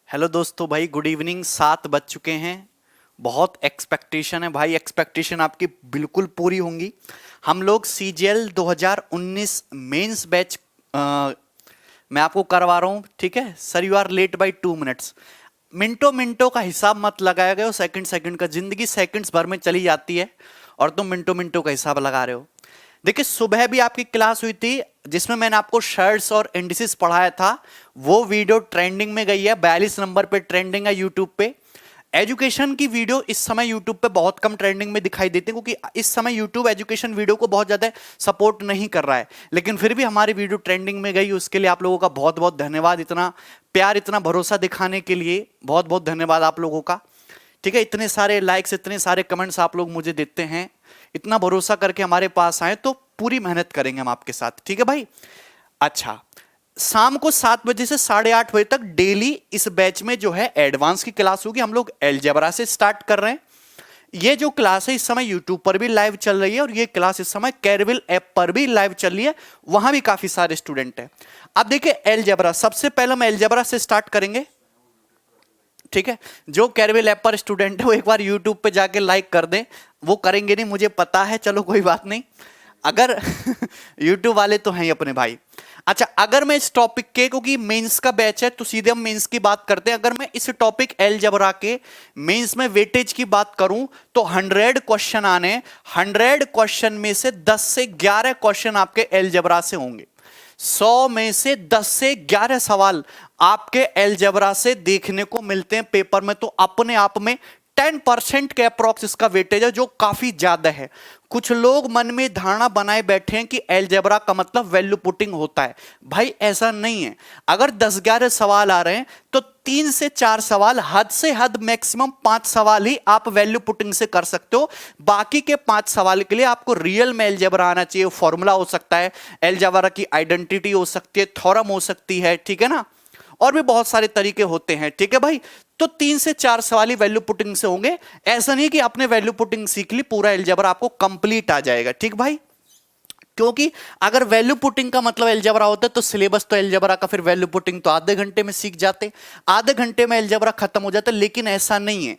Hello दोस्तों, भाई good evening. 7 बज चुके हैं। बहुत एक्सपेक्टेशन है भाई, एक्सपेक्टेशन आपकी बिल्कुल पूरी होंगी। हम लोग सीजीएल 2019 मेंस बैच मैं आपको करवा रहा हूँ, ठीक है sir. You are late by 2 minutes. मिनटों मिनटों का हिसाब मत लगाया गया, सेकंड सेकंड का। जिंदगी सेकंड्स भर में चली जाती है और तुम मिनटों मिनटों का हिसाब लगा रहे हो। देखिए, सुबह भी आपकी क्लास हुई थी जिसमें मैंने आपको शर्ट्स और इंडिसेस पढ़ाया था। वो वीडियो ट्रेंडिंग में गई है, 42 नंबर पे ट्रेंडिंग है यूट्यूब पे। एजुकेशन की वीडियो इस समय यूट्यूब पे बहुत कम ट्रेंडिंग में दिखाई देती है, क्योंकि इस समय यूट्यूब एजुकेशन वीडियो को बहुत ज्यादा सपोर्ट नहीं कर रहा है। लेकिन फिर भी हमारी वीडियो ट्रेंडिंग में गई, उसके लिए आप लोगों का बहुत बहुत धन्यवाद। इतना प्यार, इतना भरोसा दिखाने के लिए बहुत बहुत धन्यवाद आप लोगों का। ठीक है, इतने सारे लाइक्स, इतने सारे कमेंट्स आप लोग मुझे देते हैं, इतना भरोसा करके हमारे पास आए, तो पूरी मेहनत करेंगे हम आपके साथ, ठीक है भाई। अच्छा, शाम को 7 बजे से 8:30 बजे तक डेली इस बैच में जो है एडवांस की क्लास होगी। हम लोग अलजेब्रा से स्टार्ट कर रहे हैं। ये जो क्लास है इस समय यूट्यूब पर भी लाइव चल रही है, और ये क्लास इस समय कैरविल ऐप पर भी लाइव चल रही है। वहां भी काफी सारे स्टूडेंट हैं। अब देखिए, अलजेब्रा सबसे पहले हम अलजेब्रा से स्टार्ट करेंगे, ठीक है। जो कैरविल ऐप पर स्टूडेंट है वो एक बार यूट्यूब पे जाके लाइक कर दें। वो करेंगे नहीं, मुझे पता है, चलो कोई बात नहीं। अगर यूट्यूब वाले तो हैं ही अपने भाई। अच्छा, अगर मैं इस टॉपिक के, क्योंकि मेंस का बैच है तो सीधे हम मेंस की बात करते हैं। अगर मैं इस टॉपिक अलजेब्रा के मेंस में वेटेज की बात करूं तो 100 क्वेश्चन आने, 100 क्वेश्चन में से 10 से 11 क्वेश्चन आपके अलजेब्रा से होंगे। 100 में से 10 से 11 सवाल आपके अलजेब्रा से देखने को मिलते हैं पेपर में। तो अपने आप में 10% के अप्रॉक्स इसका वेटेज है, जो काफी ज्यादा है। कुछ लोग मन में धारणा बनाए बैठे हैं कि अलजेब्रा का मतलब वैल्यू पुटिंग होता है। भाई ऐसा नहीं है। अगर 10-11 सवाल आ रहे हैं तो 3 से 4 सवाल, हद से हद मैक्सिमम 5 सवाल ही आप वैल्यू पुटिंग से कर सकते हो। बाकी के 5 सवाल के लिए आपको रियल में अलजेब्रा आना चाहिए। फॉर्मूला हो सकता है, अलजेब्रा की आइडेंटिटी हो सकती है, थ्योरम हो सकती है, ठीक है ना, और भी बहुत सारे तरीके होते हैं, ठीक है भाई। तो 3 से 4 सवाल ही वैल्यू पुटिंग से होंगे। ऐसा नहीं कि आपने वैल्यू पुटिंग सीख ली, पूरा अलजेब्रा आपको कंप्लीट आ जाएगा, ठीक भाई। क्योंकि अगर वैल्यू पुटिंग का मतलब अलजेब्रा होता है तो सिलेबस तो अलजेब्रा का, फिर वैल्यू पुटिंग तो आधे घंटे में सीख जाते, आधे घंटे में अलजेब्रा खत्म हो जाता। लेकिन ऐसा नहीं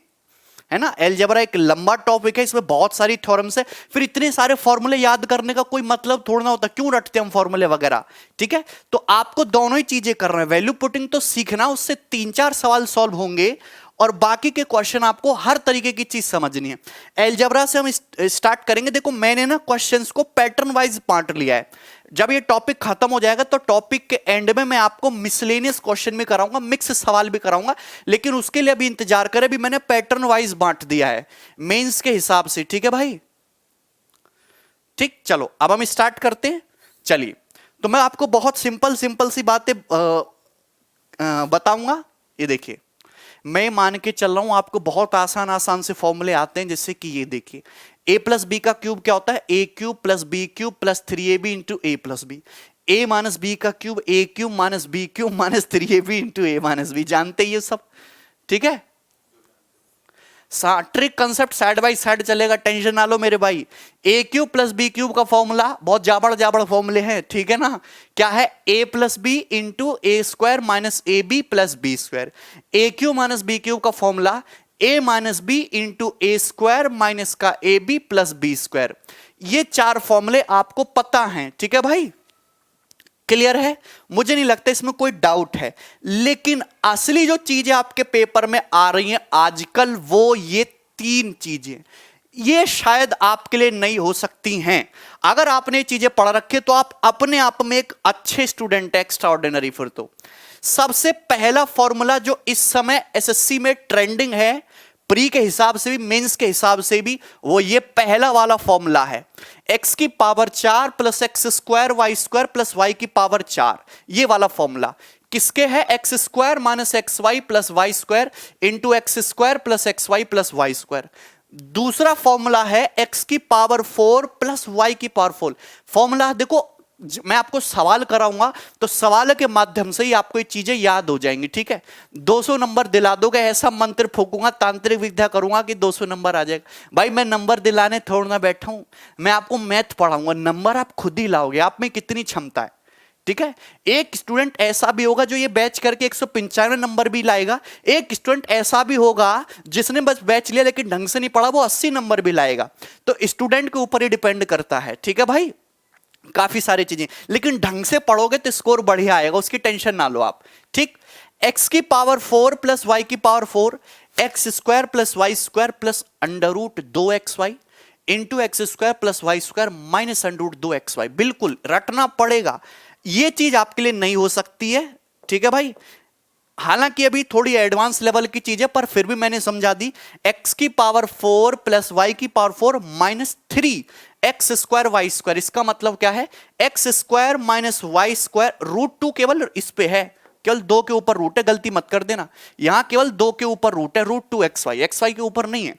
है ना। अलजेब्रा एक लंबा टॉपिक है, इसमें बहुत सारी थ्योरम्स है। फिर इतने सारे फॉर्मूले याद करने का कोई मतलब थोड़ा ना होता, क्यों रटते हम फॉर्मूले वगैरह, ठीक है। तो आपको दोनों ही चीजें कर रहे हैं। वैल्यू पुटिंग तो सीखना, उससे 3-4 सवाल सॉल्व होंगे, और बाकी के क्वेश्चन आपको हर तरीके की चीज समझनी है। अलजेब्रा से हम स्टार्ट करेंगे। देखो, मैंने ना क्वेश्चंस को पैटर्न वाइज बांट लिया है। जब ये टॉपिक खत्म हो जाएगा तो टॉपिक के एंड में मैं आपको मिसलेनियस क्वेश्चन भी कराऊंगा, मिक्स सवाल भी कराऊंगा। लेकिन उसके लिए अभी इंतजार करें, अभी मैंने पैटर्न वाइज बांट दिया है मेंस के हिसाब से, ठीक है भाई। ठीक, चलो अब हम स्टार्ट करते हैं। चलिए, तो मैं आपको बहुत सिंपल सिंपल सी बातें बताऊंगा। ये देखिए, मैं मान के चल रहा हूं आपको बहुत आसान आसान से फॉर्मूले आते हैं। जैसे कि ये देखिए, a प्लस बी का क्यूब क्या होता है? a cube plus B cube plus 3ab into A plus B. a minus B का cube a cube minus B cube minus 3ab into A minus B. जानते ही ये सब, ठीक है। Trick concept side by side चलेगा, tension ना लो मेरे भाई। A cube plus B cube का फॉर्मूला बहुत जाबड़ जाबड़ फॉर्मूले हैं, ठीक है ना। क्या है? A plus B into A square minus A B plus B square. A cube minus B cube का formula A minus B into A square minus का ए बी प्लस बी स्क्वायर। ये 4 फॉर्मूले आपको पता हैं, ठीक है भाई। क्लियर है? मुझे नहीं लगता इसमें कोई डाउट है। लेकिन असली जो चीजें आपके पेपर में आ रही हैं आजकल, वो ये 3 चीजें, ये शायद आपके लिए नई हो सकती हैं। अगर आपने ये चीजें पढ़ रखे तो आप अपने आप में एक अच्छे स्टूडेंट है, एक्स्ट्रा ऑर्डिनरी। फिर तो सबसे पहला फॉर्मूला जो इस समय एसएससी में ट्रेंडिंग है, प्री के हिसाब से भी मेंस के हिसाब से भी, वो ये पहला वाला फॉर्मूला है। x की power 4 plus x square Y square plus Y की पावर 4। ये वाला फॉर्मूला किसके है? X square minus x Y plus Y square into x square plus x Y plus Y square. दूसरा फॉर्मूला है x की पावर 4 प्लस वाई की power 4। Formula देखो, मैं आपको सवाल कराऊंगा तो सवाल के माध्यम से ही आपको ये चीजें याद हो जाएंगी, ठीक है। 200 नंबर दिला दोगे, ऐसा मंत्र फूकूंगा, तांत्रिक विद्या करूंगा कि 200 नंबर आ जाएगा। भाई मैं नंबर दिलाने थोड़ा ना बैठा हूं, मैं आपको मैथ पढ़ाऊंगा, नंबर आप खुद ही लाओगे, आप में कितनी क्षमता है, ठीक है। एक स्टूडेंट ऐसा भी होगा जो ये बैच करके 195 नंबर भी लाएगा, एक स्टूडेंट ऐसा भी होगा जिसने बस बैच लिया लेकिन ढंग से नहीं पढ़ा, वो 80 नंबर भी लाएगा। तो स्टूडेंट के ऊपर ही डिपेंड करता है, ठीक है भाई। काफी सारी चीजें, लेकिन ढंग से पढ़ोगे तो स्कोर बढ़िया आएगा, उसकी टेंशन ना लो आप, ठीक। एक्स की पावर 4 प्लस वाई की power 4, x square plus Y square plus under root 2xy into x square plus Y square minus under root 2xy। बिल्कुल रटना पड़ेगा, ये चीज आपके लिए नहीं हो सकती है, ठीक है भाई। हालांकि अभी थोड़ी एडवांस लेवल की चीज है, पर फिर भी मैंने समझा दी। एक्स की पावर 4 प्लस वाई की power 4 minus 3 x square Y square. इसका मतलब क्या है, x square minus y square, root 2 केवल इस पे है, केवल 2 के ऊपर रूट है, गलती मत कर देना, यहां केवल 2 के ऊपर रूट है, रूट 2 एक्स वाई के ऊपर नहीं है।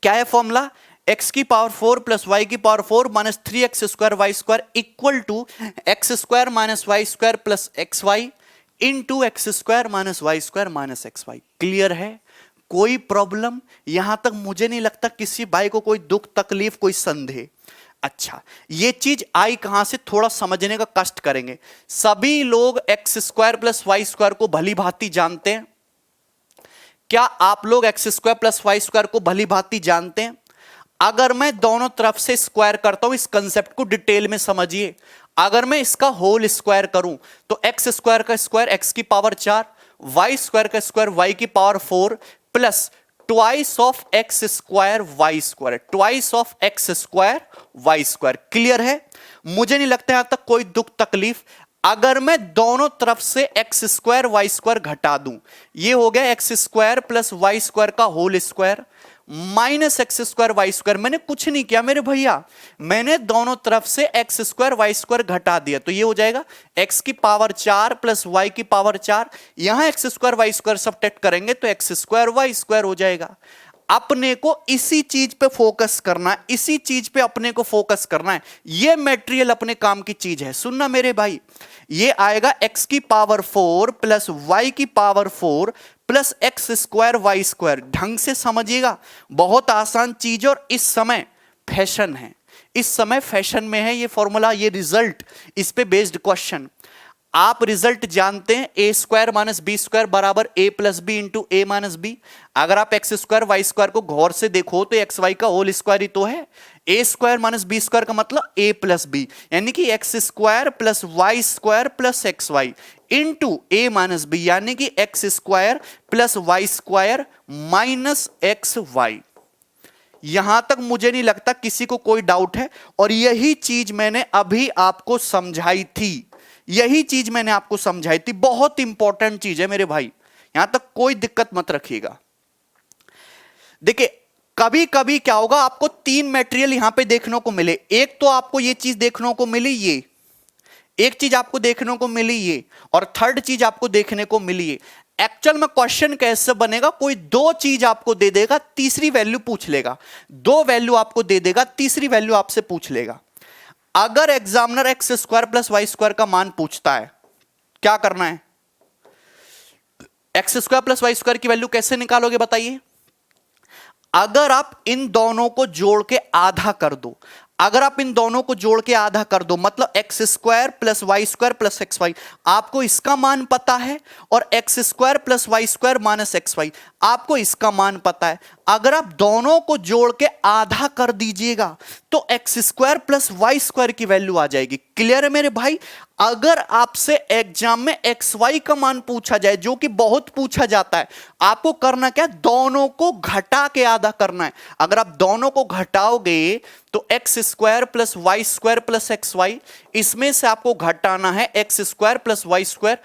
क्या है फॉर्मूला, एक्स की पावर 4 प्लस वाई की power 4 minus 3 x square Y square equal to x square minus y square plus x Y into x square minus y square minus x y. Clear है, कोई problem यहां तक मुझे नहीं लगता किसी भाई को कोई दुख तकलीफ कोई संदेह। अच्छा, ये चीज आई कहां से, थोड़ा समझने का कष्ट करेंगे। सभी लोग x square plus Y square को भली भांति जानते हैं। क्या आप लोग x square plus Y square को भली भांति जानते हैं? अगर मैं दोनों तरफ से स्क्वायर करता हूं, इस कंसेप्ट को डिटेल में समझिए। अगर मैं इसका होल स्क्वायर करूं तो एक्स स्क्वायर का स्क्वायर एक्स की पावर 4, वाई स्क्वायर का स्क्वायर वाई की power 4 plus twice of x square Y square, twice of x square Y square. Clear है, मुझे नहीं लगता यहां तक कोई दुख तकलीफ। अगर मैं दोनों तरफ से एक्स स्क्वायर वाई स्क्वायर घटा दूं, ये हो गया x square plus Y square का whole square minus X square Y square. मैंने कुछ नहीं किया मेरे भैया, मैंने दोनों तरफ से एक्स स्क्वायर वाई स्क्वायर घटा दिया, तो ये हो जाएगा एक्स की पावर 4 प्लस वाई की पावर 4। यहां x square Y square subtract करेंगे तो एक्स स्क्वायर वाई स्क्वायर हो जाएगा। अपने को इसी चीज पे फोकस करना है, इसी चीज पे अपने को फोकस करना है, ये मटेरियल अपने काम की चीज है। सुनना मेरे भाई, ये आएगा एक्स की पावर 4 प्लस वाई की power 4 plus x square Y square. ढंग से समझिएगा, बहुत आसान चीज और इस समय फैशन है, इस समय फैशन में है ये फॉर्मूला, ये रिजल्ट, इस पे बेस्ड क्वेश्चन। आप रिजल्ट जानते हैं, A square minus B square बराबर ए प्लस बी इंटू ए माइनस बी। अगर आप एक्स स्क्वायर वाई स्क्वायर को गौर से देखो तो एक्स वाई का होल स्क्वायर ही तो है। A square minus B square का मतलब ए प्लस बी, यानी कि x square plus Y square plus x Y into ए माइनस बी, यानी कि x square plus Y square minus x Y. यहां तक मुझे नहीं लगता किसी को कोई डाउट है, और यही चीज मैंने अभी आपको समझाई थी, यही चीज मैंने आपको समझाई थी, बहुत इंपॉर्टेंट चीज है मेरे भाई, यहां तक कोई दिक्कत मत रखिएगा। देखिए कभी कभी क्या होगा, आपको 3 मटेरियल यहां पे देखने को मिले। एक तो आपको ये चीज देखने को मिली, ये एक चीज आपको देखने को मिली ये, और थर्ड चीज आपको देखने को मिली ये। एक्चुअल में क्वेश्चन कैसे बनेगा, कोई 2 चीज आपको दे देगा, तीसरी वैल्यू पूछ लेगा, 2 वैल्यू आपको दे देगा, तीसरी वैल्यू आपसे पूछ लेगा। अगर examiner x square plus Y square का मान पूछता है, क्या करना है, x square plus Y square की वैल्यू कैसे निकालोगे बताइए। अगर आप इन दोनों को जोड़ के आधा कर दो, अगर आप इन दोनों को जोड़ के आधा कर दो, मतलब x square plus Y square plus x y, आपको इसका मान पता है, और x square plus Y square minus x y आपको इसका मान पता है। अगर आप दोनों को जोड़ के आधा कर दीजिएगा तो x square plus Y square की वैल्यू आ जाएगी। क्लियर है मेरे भाई। अगर आपसे एग्जाम में एक्स वाई का मान पूछा जाए, जो कि बहुत पूछा जाता है, आपको करना क्या, दोनों को घटा के आधा करना है। अगर आप दोनों को घटाओगे तो x square plus Y square plus x y, इसमें से आपको घटाना है x square plus Y square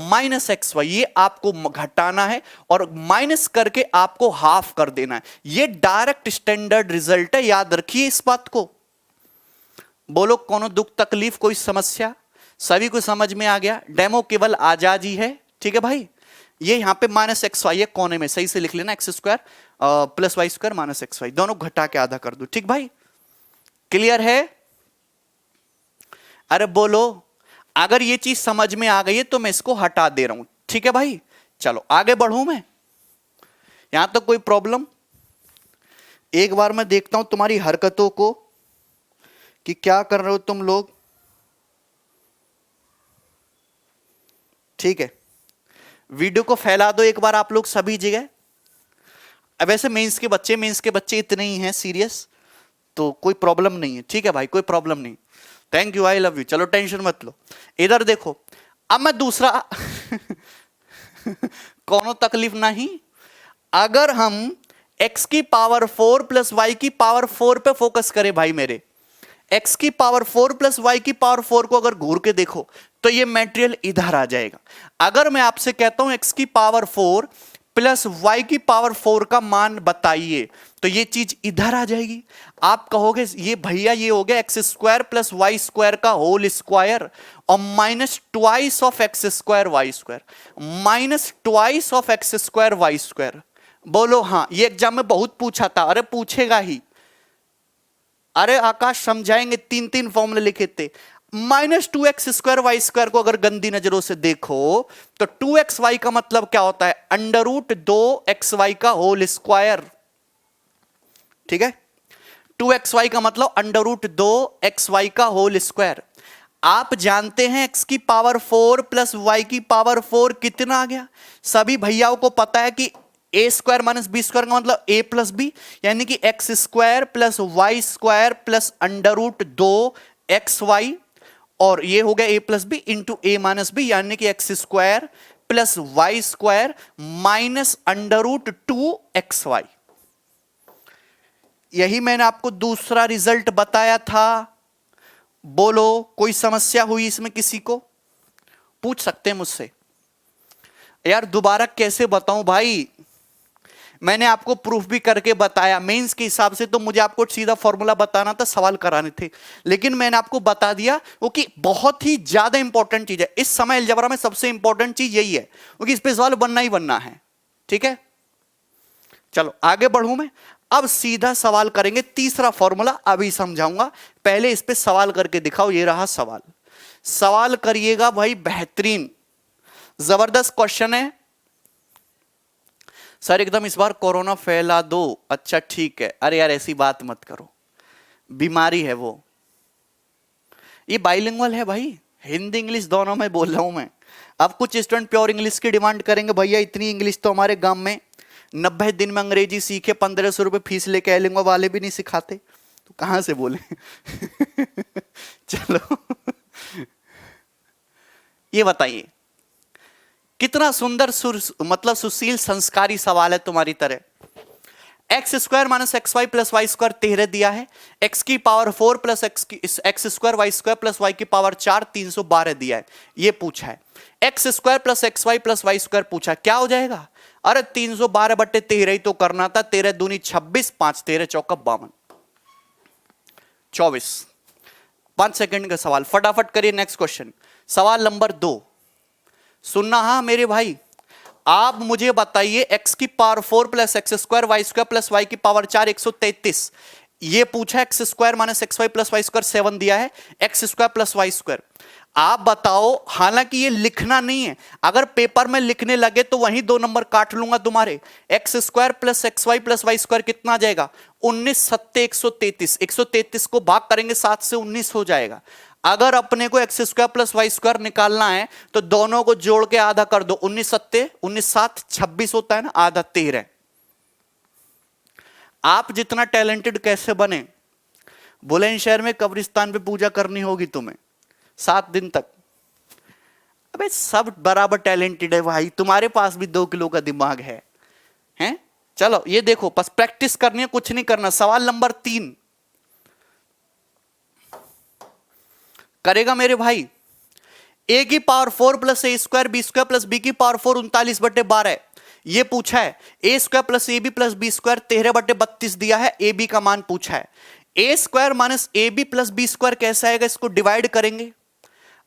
minus x y, ये आपको घटाना है, और माइनस करके आपको हाफ कर देना है। ये डायरेक्ट स्टैंडर्ड रिजल्ट है, याद रखिए इस बात को। बोलो कोनो दुख तकलीफ कोई समस्या, सभी को समझ में आ गया। डेमो केवल आजाद ही है, ठीक है भाई। ये यहां पे माइनस एक्स वाई है कोने में, सही से लिख लेना, x square plus Y square minus x y, दोनों घटा के आधा कर दो, ठीक भाई। क्लियर है, अरे बोलो। अगर ये चीज समझ में आ गई है तो मैं इसको हटा दे रहा हूं, ठीक है भाई। चलो आगे बढ़ूं मैं, यहां तक कोई प्रॉब्लम। एक बार मैं देखता हूं तुम्हारी हरकतों को कि क्या कर रहे हो तुम लोग। ठीक है, वीडियो को फैला दो एक बार आप लोग सभी जगह। अब वैसे मेंस के बच्चे इतने ही हैं सीरियस, तो कोई प्रॉब्लम नहीं है, ठीक है भाई, कोई प्रॉब्लम नहीं। Thank you, I love you. चलो टेंशन मत लो। इधर देखो, अब मैं दूसरा कोनो तकलीफ नहीं। अगर हम x की पावर 4 प्लस वाई की पावर 4 पे फोकस करें भाई मेरे, x की पावर 4 प्लस वाई की पावर 4 को अगर घूर के देखो तो ये मटेरियल इधर आ जाएगा। अगर मैं आपसे कहता हूं x की पावर 4 प्लस वाई की पावर 4 का मान बताइए, तो ये चीज इधर आ जाएगी। आप कहोगे ये भैया ये हो गया x square plus Y square का होल स्क्वायर और minus twice of x square Y square, minus twice of x square Y square. बोलो हाँ, ये एग्जाम में बहुत पूछा था। अरे पूछेगा ही, अरे आकाश समझाएंगे, 3 फॉर्मूले लिखे थे। Minus 2x square Y square को अगर गंदी नजरों से देखो तो 2xy का मतलब क्या होता है, अंडर रूट 2xy का होल स्क्वायर। ठीक है, 2xy का मतलब अंडर रूट 2xy का होल स्क्वायर। आप जानते हैं x की पावर 4 प्लस वाई की पावर 4 कितना आ गया? सभी भैयाओं को पता है कि ए स्क्वायर माइनस बी स्क्वायर का मतलब ए प्लस बी, यानी कि x square plus Y square plus under root 2xy, और ये हो गया a plus B into A minus B, यानी कि x square plus Y square minus under root 2xy। यही मैंने आपको दूसरा रिजल्ट बताया था। बोलो कोई समस्या हुई इसमें? किसी को पूछ सकते हैं मुझसे। यार दोबारा कैसे बताऊं भाई, मैंने आपको प्रूफ भी करके बताया। मेंस के हिसाब से तो मुझे आपको सीधा फॉर्मूला बताना था, सवाल कराने थे, लेकिन मैंने आपको बता दिया वो कि बहुत ही ज्यादा इंपॉर्टेंट चीज है इस समय अलजेब्रा में। सबसे इंपॉर्टेंट चीज यही है, क्योंकि इस पे सवाल बनना ही बनना है। ठीक है, चलो आगे बढ़ूं मैं। अब सीधा सवाल करेंगे, तीसरा फॉर्मूला अभी समझाऊंगा, पहले इस पे सवाल करके दिखाओ। ये रहा सवाल, सवाल करिएगा भाई, बेहतरीन जबरदस्त क्वेश्चन है। सर एकदम इस बार कोरोना फैला दो। अच्छा ठीक है, अरे यार ऐसी बात मत करो, बीमारी है वो। ये बाइलिंगुअल है भाई, हिंदी इंग्लिश दोनों में बोल रहा हूं मैं। अब कुछ स्टूडेंट प्योर इंग्लिश की डिमांड करेंगे, भैया इतनी इंग्लिश तो हमारे गांव में 90 दिन में अंग्रेजी सीखे, 1500 रुपए फीस लेके एलिंगो वाले भी नहीं सिखाते, तो कहां से बोले चलो ये बताइए, कितना सुंदर मतलब सुशील संस्कारी सवाल है तुम्हारी तरह। X square minus x Y plus Y square 13 दिया है, एक्स की power 4 plus x square Y square plus Y की पावर 4 312 दिया है। ये पूछा है x square plus x Y plus Y square पूछा, क्या हो जाएगा? अरे 312 बट्टे 13 ही तो करना था, 13 दूनी 26, 5 13 चौका 52, 24। 5 सेकंड का सवाल, फटाफट करिए। नेक्स्ट क्वेश्चन, सवाल नंबर 2 सुनना। हाँ मेरे भाई, आप मुझे बताइए एक्स की power 4 plus x square Y square plus Y की पावर 4 133, ये पूछा। X square minus x Y plus Y square 7 दिया है, x square plus Y square. आप बताओ, हालांकि ये लिखना नहीं है, अगर पेपर में लिखने लगे तो वहीं 2 नंबर काट लूंगा तुम्हारे। X square plus x Y plus Y square कितना आ जाएगा? 19 सत्ते 133, 133 को भाग करेंगे 7 से 19 हो जाएगा। अगर अपने को x square plus Y square निकालना है तो दोनों को जोड़ के आधा कर दो, 19 सत्ते 19 7 26 होता है ना, आधा 13। आप जितना टैलेंटेड कैसे बने? बुलंदशहर में कब्रिस्तान पे पूजा करनी होगी तुम्हें 7 दिन तक। अबे सब बराबर टैलेंटेड है भाई, तुम्हारे पास भी 2 किलो का दिमाग है, हैं? चलो ये देखो, बस प्रैक्टिस करनी है, कुछ नहीं करना। सवाल नंबर 3 करेगा मेरे भाई। ए की power 4 plus A square B square plus B की पावर 4 39/12 ये पूछा है। A square plus A B plus B square 13/32 दिया है, ए बी का मान पूछा है। A square minus A B plus B square कैसा आएगा? इसको डिवाइड करेंगे,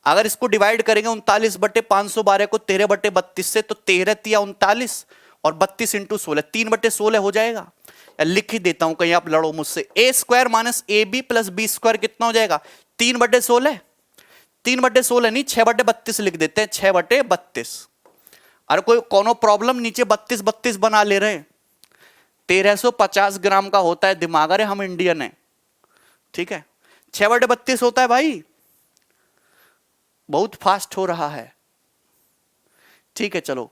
अगर इसको डिवाइड करेंगे 39/512 को 13/32 से, तो 13 तिया 39 और 32 इंटू 16 3/16 हो जाएगा। लिख ही देता हूं, कहीं आप लड़ो मुझसे। A square minus A B plus B square कितना हो जाएगा? 3/16, 3/16 नहीं 6/32 लिख देते हैं, 6/32। अरे कोई कोनो प्रॉब्लम? नीचे 32 32 बना ले रहे हैं। 1350 ग्राम का होता है दिमाग, अरे हम इंडियन हैं, ठीक है। 6/32 होता है भाई, बहुत फास्ट हो रहा है। ठीक है चलो,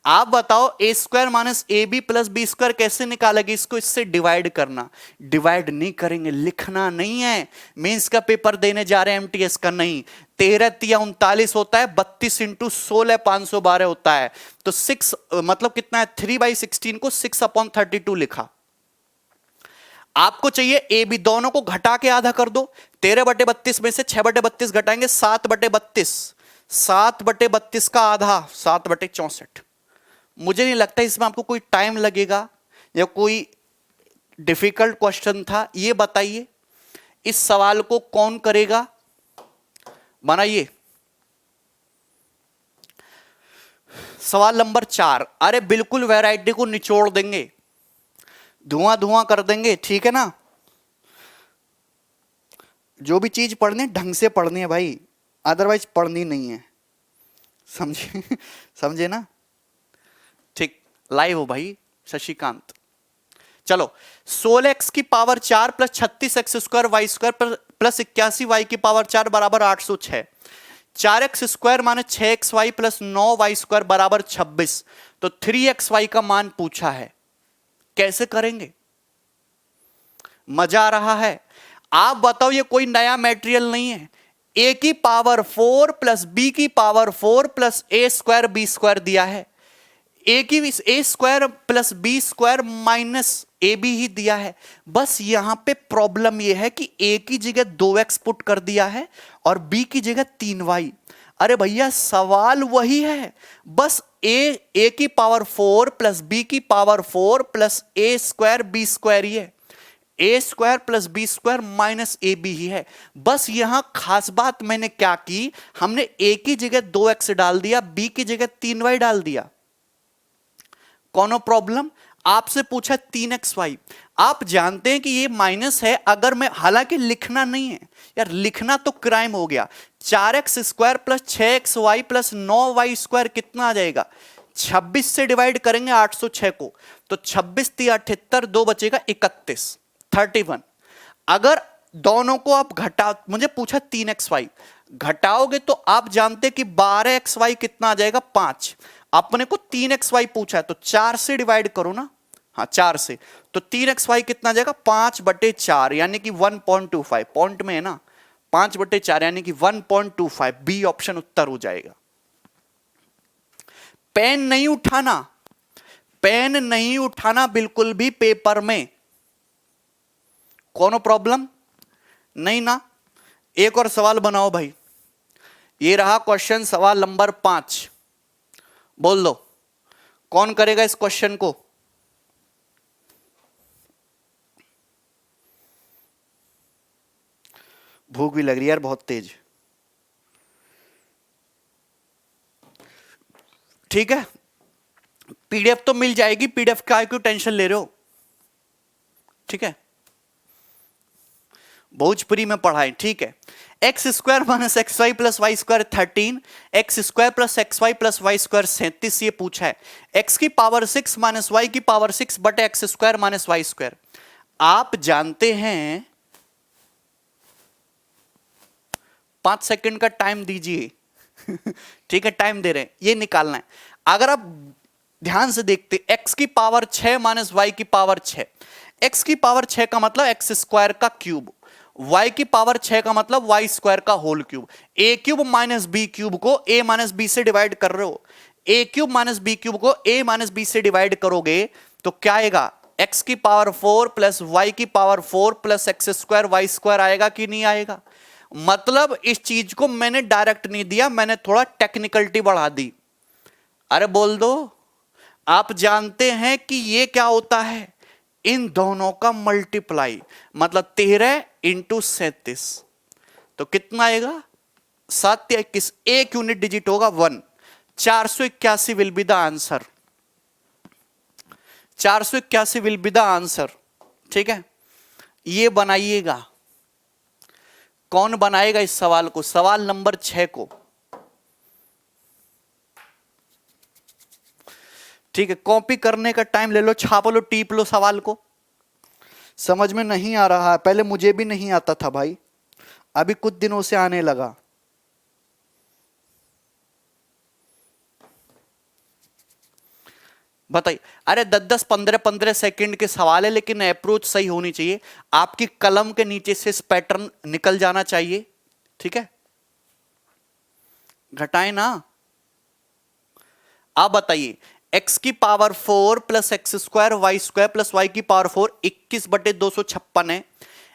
आप बताओ A square minus A B plus B square कैसे निकालेगी? इसको इससे डिवाइड करना। डिवाइड नहीं करेंगे, लिखना नहीं है। मेंस का पेपर देने जा रहे हैं, एमटीएस का नहीं। 13 होता है, 32 इंटू 16 512 होता है। तो 6 मतलब कितना है, 3/16 को 6/32 लिखा। आपको चाहिए ए बी, दोनों को घटा के आधा कर दो। 13/32 में से 6/32 घटाएंगे, 7/32। 7/32 का आधा 7/64। मुझे नहीं लगता इसमें आपको कोई टाइम लगेगा या कोई डिफिकल्ट क्वेश्चन था। ये बताइए इस सवाल को कौन करेगा, बनाइए। सवाल नंबर 4, अरे बिल्कुल वैरायटी को निचोड़ देंगे, धुआं धुआं कर देंगे, ठीक है ना। जो भी चीज पढ़नी है ढंग से पढ़नी है भाई, अदरवाइज पढ़नी नहीं है, समझे? समझे ना? ठीक, लाइव हो भाई शशिकांत। चलो, 16x की power 4 plus 36x square Y square plus 81y की पावर 4 बराबर 806। 4x स्क्वायर माने 6xy प्लस 9y स्क्वायर बराबर 26। तो 3xy का मान पूछा है, कैसे करेंगे? मजा आ रहा है? आप बताओ, ये कोई नया मटेरियल नहीं है। a की पावर 4 प्लस b की power 4 plus a square b square दिया है। A square plus B square minus A B ही दिया है। बस यहां पे प्रॉब्लम यह है कि ए की जगह 2x पुट कर दिया है और बी की जगह 3y। अरे भैया सवाल वही है, बस ए की पावर 4 प्लस बी की power 4 plus A square B square ही है। A square plus B square minus A B ही है। बस यहां खास बात मैंने क्या की, हमने ए की जगह 2x डाल दिया, बी की जगह 3y डाल दिया। कौन प्रॉब्लम? आपसे पूछा 3xy, आप जानते हैं कि ये माइनस है। अगर मैं, हालांकि लिखना नहीं है यार, लिखना तो क्राइम हो गया। 4x square plus 6xy plus 9y square कितना आ जाएगा? 26 से डिवाइड करेंगे 806 को, तो 26 × 78, 2 बचेगा 31, 31। अगर दोनों को आप घटा, मुझे पूछा 3xy, घटाओगे तो आप जानते कि 12xy कितना आ जाएगा? 5। अपने को 3xy पूछा है तो 4 से डिवाइड करो ना, हाँ 4 से, तो 3xy कितना आ जाएगा? 5/4 यानी कि 1.25, पॉइंट में है ना, 5/4 यानी कि 1.25। बी ऑप्शन उत्तर हो जाएगा। पेन नहीं उठाना, पेन नहीं उठाना बिल्कुल भी पेपर में। कौन प्रॉब्लम? नहीं ना। एक और सवाल बनाओ भाई। ये रहा क्वेश्चन, सवाल नंबर 5। बोल दो कौन करेगा इस क्वेश्चन को? भूख भी लग रही है यार बहुत तेज। ठीक है, पीडीएफ तो मिल जाएगी, पीडीएफ का क्यों टेंशन ले रहे हो? ठीक है, भोजपुरी में पढ़ाएं, ठीक है। X square minus x Y plus Y square 13, x square plus x Y plus Y square 37, ये पूछा है। एक्स की पावर 6 माइनस वाई की पावर 6 बटे x square minus y square. आप जानते हैं, 5 सेकंड का टाइम दीजिए। ठीक है, टाइम दे रहे हैं, ये निकालना है। अगर आप ध्यान से देखते, एक्स की पावर 6 माइनस वाई की पावर 6, एक्स की पावर 6 का मतलब एक्स स्क्वायर का क्यूब, y की पावर 6 का मतलब y स्क्वायर का होल क्यूब। ए क्यूब माइनस बी क्यूब को a माइनस बी से डिवाइड कर रहे हो, ए क्यूब माइनस बी क्यूब को a माइनस बी से डिवाइड करोगे तो क्या आएगा? x की पावर 4 प्लस y की power 4 plus x square Y square आएगा कि नहीं आएगा? मतलब इस चीज को मैंने डायरेक्ट नहीं दिया, मैंने थोड़ा टेक्निकलिटी बढ़ा दी। अरे बोल दो, आप जानते हैं कि ये क्या होता है? इन दोनों का मल्टीप्लाई, मतलब 13 इंटू 37, तो कितना आएगा? 7 या 21, एक यूनिट डिजिट होगा 1। 481 will be the answer, 481 will be the answer. ठीक है, ये बनाइएगा। कौन बनाएगा इस सवाल को? सवाल नंबर 6 को। ठीक है, कॉपी करने का टाइम ले लो, छाप लो, टीप लो सवाल को। समझ में नहीं आ रहा है, पहले मुझे भी नहीं आता था भाई, अभी कुछ दिनों से आने लगा। बताइए। अरे 10-10 15-15 सेकंड के सवाल है, लेकिन अप्रोच सही होनी चाहिए। आपकी कलम के नीचे से इस पैटर्न निकल जाना चाहिए। ठीक है, घटाए ना। आप बताइए, x की power 4 plus x square plus Y की पावर 4 21/256 है।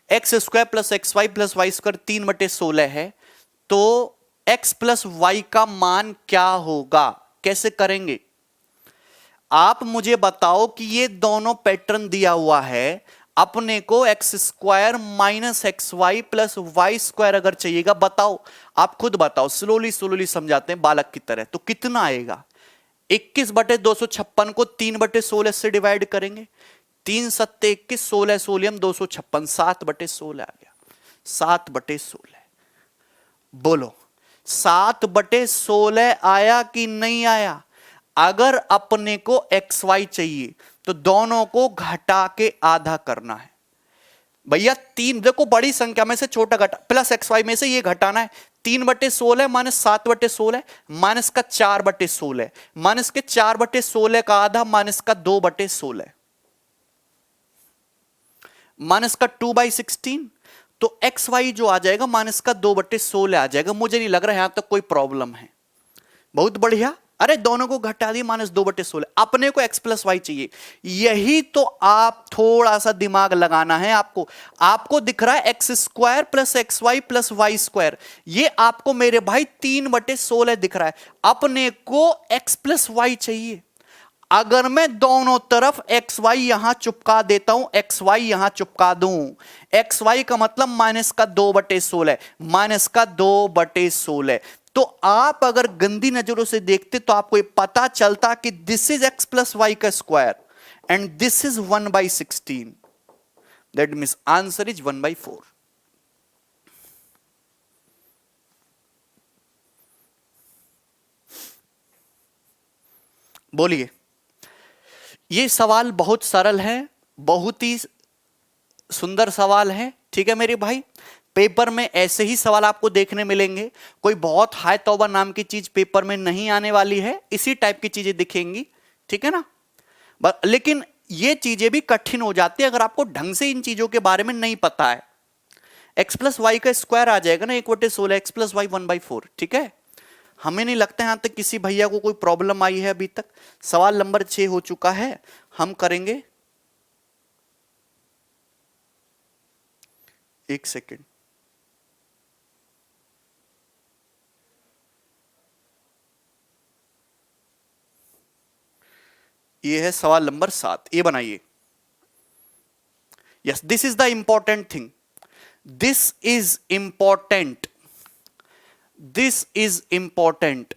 X square plus x Y plus Y square 3/16 है। तो x प्लस वाई का मान क्या होगा, कैसे करेंगे? आप मुझे बताओ कि ये दोनों पैटर्न दिया हुआ है, अपने को x square minus x Y plus Y square अगर चाहिएगा, बताओ, आप खुद बताओ, स्लोली स्लोली समझाते हैं बालक की तरह। तो कितना आएगा? 21/256 को 3/16 से डिवाइड करेंगे। 3 × 7 = 21, 16 16 256, 7/16 आ गया। 7/16 बोलो, 7/16 आया कि नहीं आया? अगर अपने को एक्स वाई चाहिए तो दोनों को घटा के आधा करना है भैया। 3 देखो, बड़ी संख्या में से छोटा घटा प्लस एक्स वाई में से ये घटाना है। 3/16 माइनस 7/16 माइनस का 4/16 माइनस के 4/16 का आधा माइनस का 2/16 माइनस का 2/16। तो एक्स वाई जो आ जाएगा माइनस का 2/16 आ जाएगा। मुझे नहीं लग रहा यहां तक कोई प्रॉब्लम है। बहुत बढ़िया। अरे दोनों को घटा दिए, माइनस 2/16, अपने को x प्लस वाई चाहिए। यही तो आप थोड़ा सा दिमाग लगाना है आपको। आपको दिख रहा है x square plus x Y plus Y square, ये आपको मेरे भाई 3/16 दिख रहा है। अपने को x प्लस वाई चाहिए। अगर मैं दोनों तरफ एक्स वाई यहां चिपका देता हूं, एक्स वाई यहां चिपका दूं, एक्स वाई का मतलब माइनस का 2/16, माइनस का 2/16। तो आप अगर गंदी नजरों से देखते तो आपको ये पता चलता कि this is X plus Y का square and this is 1/16। That means answer is 1/4। बोलिए, ये सवाल बहुत सरल है, बहुत ही सुंदर सवाल है। ठीक है मेरे भाई, पेपर में ऐसे ही सवाल आपको देखने मिलेंगे। कोई बहुत हाय तौबा नाम की चीज पेपर में नहीं आने वाली है, इसी टाइप की चीजें दिखेंगी। ठीक है ना? लेकिन ये चीजें भी कठिन हो जाती है अगर आपको ढंग से इन चीजों के बारे में नहीं पता है। एक्स प्लस वाई का स्क्वायर आ जाएगा ना 1/16, एक्स प्लस वाई 1/4। ठीक है, हमें नहीं लगता यहां तक किसी भैया को कोई प्रॉब्लम आई है अभी तक। सवाल नंबर 6 हो चुका है, हम करेंगे। एक सेकेंड, ये है सवाल नंबर 7, ये बनाइए। Yes, this is the important thing, this is important, this is important.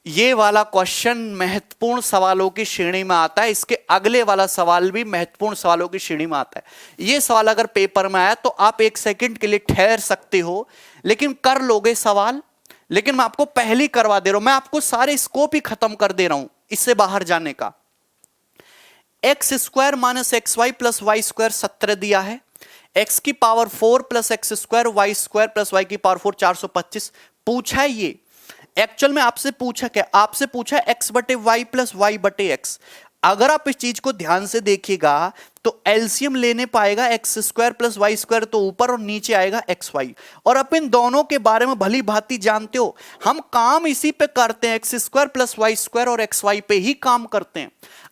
ये वाला क्वेश्चन महत्वपूर्ण सवालों की श्रेणी में आता है। इसके अगले वाला सवाल भी महत्वपूर्ण सवालों की श्रेणी में आता है। ये सवाल अगर पेपर में आया तो आप एक सेकंड के लिए ठहर सकते हो, लेकिन कर लोगे सवाल। लेकिन मैं आपको पहले करवा दे रहा हूं, मैं आपको सारे स्कोप ही खत्म कर दे रहा हूं इससे बाहर जाने का। X square minus x Y plus Y square 17 दिया है। एक्स की power 4 plus x square Y square plus Y की पावर 4 425 पूछा है। ये एक्चुअल में आपसे पूछा क्या? आपसे पूछा एक्स बटे वाई प्लस वाई बटे एक्स। अगर आप इस चीज को ध्यान से देखिएगा तो एलसीएम लेने पाएगा x square plus Y square तो ऊपर और नीचे आएगा एक्स वाई। और आप इन दोनों के बारे में भली भांति जानते हो, हम काम इसी पे करते हैं, x square plus Y square और एक्स वाई पे ही काम करते हैं।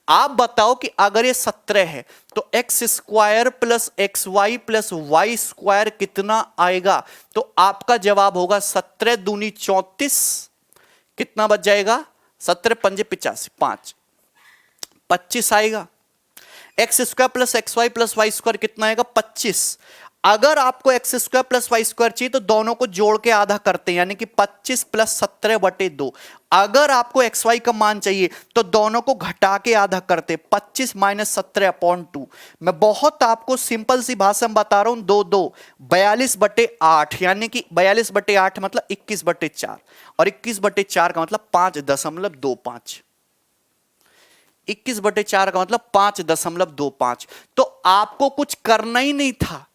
आप बताओ कि अगर ये 17 है तो x square plus x Y plus Y square कितना आएगा? तो आपका जवाब होगा 17 दूनी 34, कितना बच जाएगा? 17 पंजे 85, 5 25 आएगा। X square plus x Y plus Y square कितना आएगा? 25। अगर आपको x square plus Y square चाहिए तो दोनों को जोड़ के आधा करते हैं, यानी कि 25 प्लस 17/2। अगर आपको एक्स वाई का मान चाहिए तो दोनों को घटा के आधा करते, 25 माइनस 17/2। मैं बहुत आपको सिंपल सी भाषा में बता रहा हूं, 2 2 42/8, यानी कि 42/8 मतलब 21/4, और 21/4 का मतलब 5.25। 21/4 का मतलब 5.25। तो आपको कुछ करना ही नहीं था,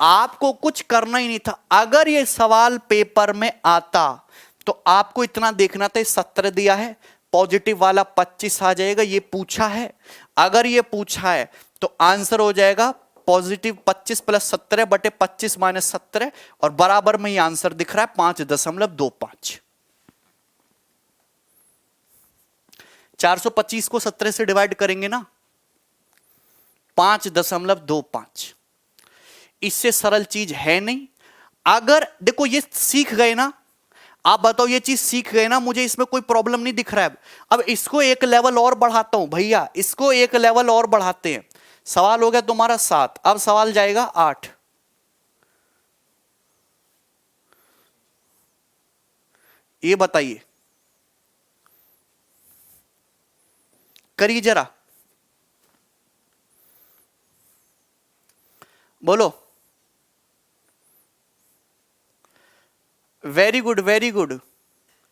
आपको कुछ करना ही नहीं था। अगर यह सवाल पेपर में आता तो आपको इतना देखना था, 17 दिया है, पॉजिटिव वाला 25 आ जाएगा, ये पूछा है। अगर ये पूछा है तो आंसर हो जाएगा पॉजिटिव 25 प्लस 17 बटे 25 माइनस 17, और बराबर में ये आंसर दिख रहा है 5.25। 425 को 17 से डिवाइड करेंगे ना, 5.25। इससे सरल चीज है नहीं। अगर देखो ये सीख गए ना, आप बताओ ये चीज सीख गए ना, मुझे इसमें कोई प्रॉब्लम नहीं दिख रहा है। अब इसको एक लेवल और बढ़ाता हूं भैया, इसको एक लेवल और बढ़ाते हैं। सवाल हो गया तुम्हारा 7, अब सवाल जाएगा 8। ये बताइए, करिए जरा, बोलो। वेरी गुड, वेरी गुड,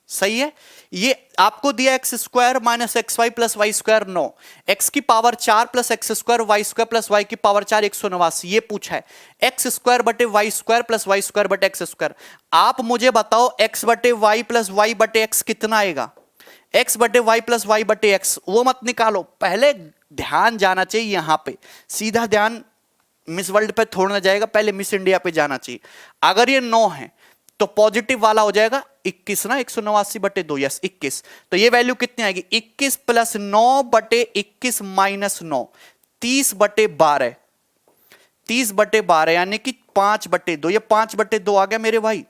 सही है। ये आपको दिया X square minus x Y plus Y square 9, X की power 4 plus x square Y square plus Y की पावर 4 189। ये पूछा है एक्स स्क्वायर बटे Y square plus Y square बटे एक्स स्क्वायर। आप मुझे बताओ एक्स बटे वाई प्लस वाई बटे एक्स कितना आएगा? एक्स बटे वाई प्लस वाई बटे एक्स, वो मत निकालो, पहले ध्यान जाना चाहिए यहां पे, सीधा ध्यान मिस वर्ल्ड पे थोड़ना जाएगा, पहले मिस इंडिया पे जाना चाहिए। अगर ये 9 है तो पॉजिटिव वाला हो जाएगा 21 ना, 189 बटे 2, यस 21। तो ये वैल्यू कितनी आएगी? 21 प्लस 9 बटे 21 माइनस 9, 30 बटे 12, 30 बटे 12 यानी कि 5 बटे 2। ये 5 बटे 2 आ गया मेरे भाई।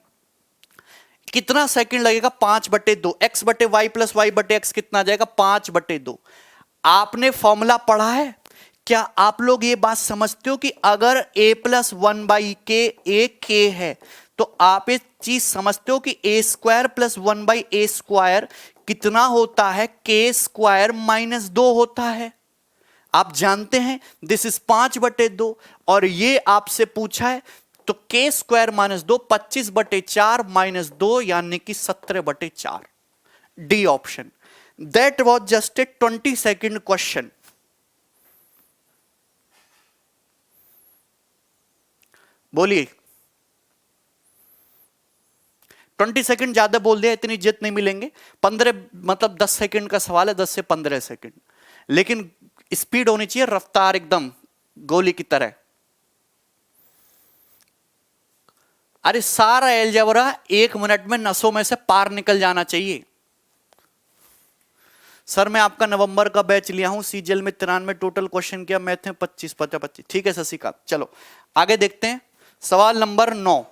कितना सेकंड लगेगा? 5 बटे 2। एक्स बटे वाई प्लस वाई बटे एक्स कितना आ जाएगा? 5 बटे 2। आपने फॉर्मूला पढ़ा है क्या? आप लोग ये बात समझते हो कि अगर a प्लस 1 बाई के ए के है, तो आप ये चीज समझते हो कि ए square plus 1 by A square कितना होता है? के स्क्वायर माइनस 2 होता है। आप जानते हैं दिस इज 5 बटे 2, और ये आपसे पूछा है तो के स्क्वायर माइनस 2 25 बटे 4 माइनस 2 यानी कि 17 बटे 4। D option. That was just a 20 second question. बोलिए, 20 सेकंड ज्यादा बोल दिया, इतनी इज्जत नहीं मिलेंगे। 15 मतलब 10 सेकंड का सवाल है, 10 से 15 सेकंड, लेकिन स्पीड होनी चाहिए, रफ्तार एकदम गोली की तरह। अरे सारा एलजेब्रा 1 मिनट में नसों में से पार निकल जाना चाहिए। सर मैं आपका नवंबर का बैच लिया हूं, सीजीएल में 93 टोटल क्वेश्चन किया, मैथ में 25 25। ठीक है शशिकांत, चलो आगे देखते हैं। सवाल नंबर 9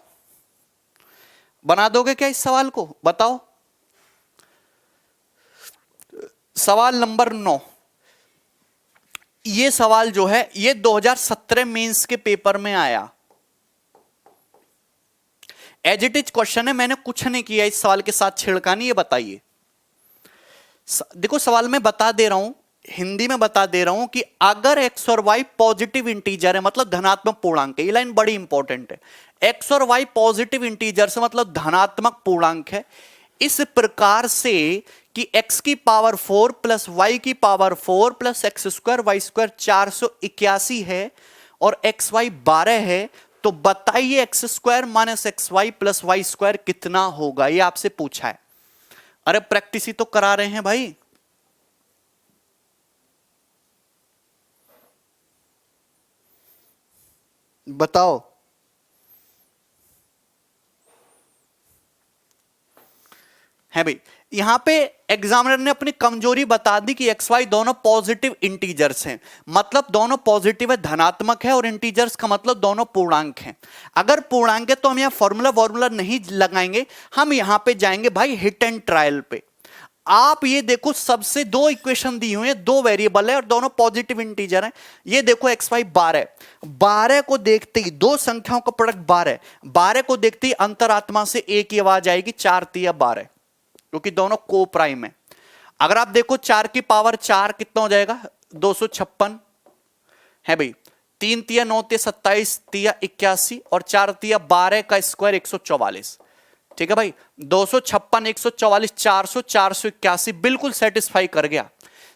बना दोगे क्या इस सवाल को? बताओ। सवाल नंबर 9, ये सवाल जो है ये 2017 मेंस के पेपर में आया। एज इट इज क्वेश्चन है, मैंने कुछ नहीं किया इस सवाल के साथ छेड़खानी। ये बताइए, देखो सवाल में बता दे रहा हूं, हिंदी में बता दे रहा हूं कि अगर एक्स और वाई पॉजिटिव इंटीजर है, मतलब धनात्मक पूर्णांक है। ये लाइन बड़ी इंपॉर्टेंट है। एक्स और वाई पॉजिटिव इंटीजर से मतलब धनात्मक पूर्णांक है, इस प्रकार से कि एक्स की पावर 4 प्लस वाई की power 4 plus x square Y square 481 है, और एक्स वाई 12 है। तो बताइए x square minus x Y plus Y square कितना होगा? ये आपसे पूछा है। अरे प्रैक्टिस ही तो करा रहे हैं भाई। बताओ। है भाई, यहां पे एग्जामिनर ने अपनी कमजोरी बता दी कि एक्स वाई दोनों पॉजिटिव इंटीजर्स हैं, मतलब दोनों पॉजिटिव है, धनात्मक है, और इंटीजर्स का मतलब दोनों पूर्णांक हैं। अगर पूर्णांक है तो हम यहां फॉर्मूला नहीं लगाएंगे, हम यहां पे जाएंगे भाई हिट एंड ट्रायल पे। आप ये देखो, सबसे 2 इक्वेशन दी हुई है, 2 वेरिएबल है और दोनों पॉजिटिव इंटीजर हैं। ये देखो एक्स वाई 12, 12 को देखते ही 2 संख्याओं का प्रोडक्ट 12, 12 को देखते ही अंतरात्मा से एक ही आवाज आएगी 4 तिया 12, क्योंकि दोनों को प्राइम है। अगर आप देखो 4 की पावर 4 कितना हो जाएगा? 256 है भाई। 3 तिया 9 तिया 27 तिया 81 और 4 तिया 12 का स्क्वायर 144। ठीक है भाई, 256 144 400 481 बिल्कुल सेटिस्फाई कर गया।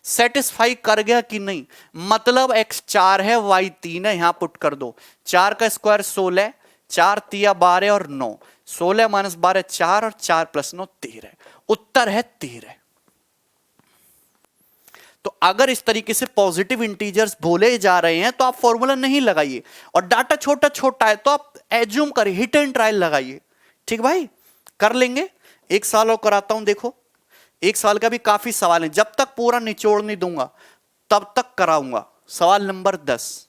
सेटिस्फाई कर गया कि नहीं? मतलब x 4 है y 3 है, यहां पुट कर दो। 4 का स्क्वायर 16, 4 तिया 12 और 9, 16 माइनस 12 4 और 4 प्लस 9 13। उत्तर है 13। तो अगर इस तरीके से पॉजिटिव इंटीजर्स बोले जा रहे हैं तो आप फॉर्मूला नहीं लगाइए, और डाटा छोटा छोटा है तो आप एज्यूम करिए, हिट एंड ट्रायल लगाइए। ठीक भाई, कर लेंगे। एक साल और कराता हूं, देखो एक साल का भी काफी सवाल है, जब तक पूरा निचोड़ नहीं दूंगा तब तक कराऊंगा। सवाल नंबर 10,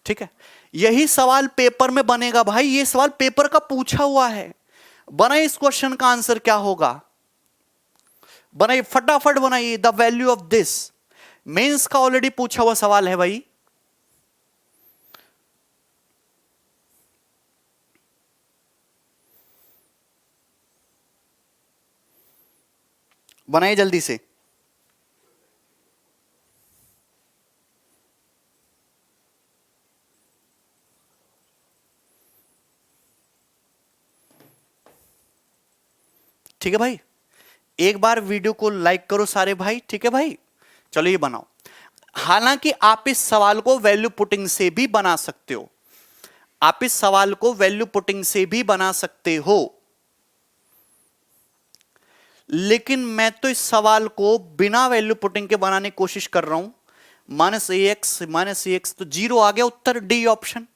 ठीक है, यही सवाल पेपर में बनेगा भाई, ये सवाल पेपर का पूछा हुआ है। बनाइए इस क्वेश्चन का आंसर क्या होगा, बनाइए फटाफट बनाइए। The value of this, mains का ऑलरेडी पूछा हुआ सवाल है भाई। बनाइए जल्दी से। ठीक है भाई, एक बार वीडियो को लाइक करो सारे भाई। ठीक है भाई, चलो ये बनाओ। हालांकि आप इस सवाल को वैल्यू पुटिंग से भी बना सकते हो, आप इस सवाल को वैल्यू पुटिंग से भी बना सकते हो, लेकिन मैं तो इस सवाल को बिना वैल्यू पुटिंग के बनाने की कोशिश कर रहा हूं। -ax तो 0 आ गया उत्तर, डी ऑप्शन।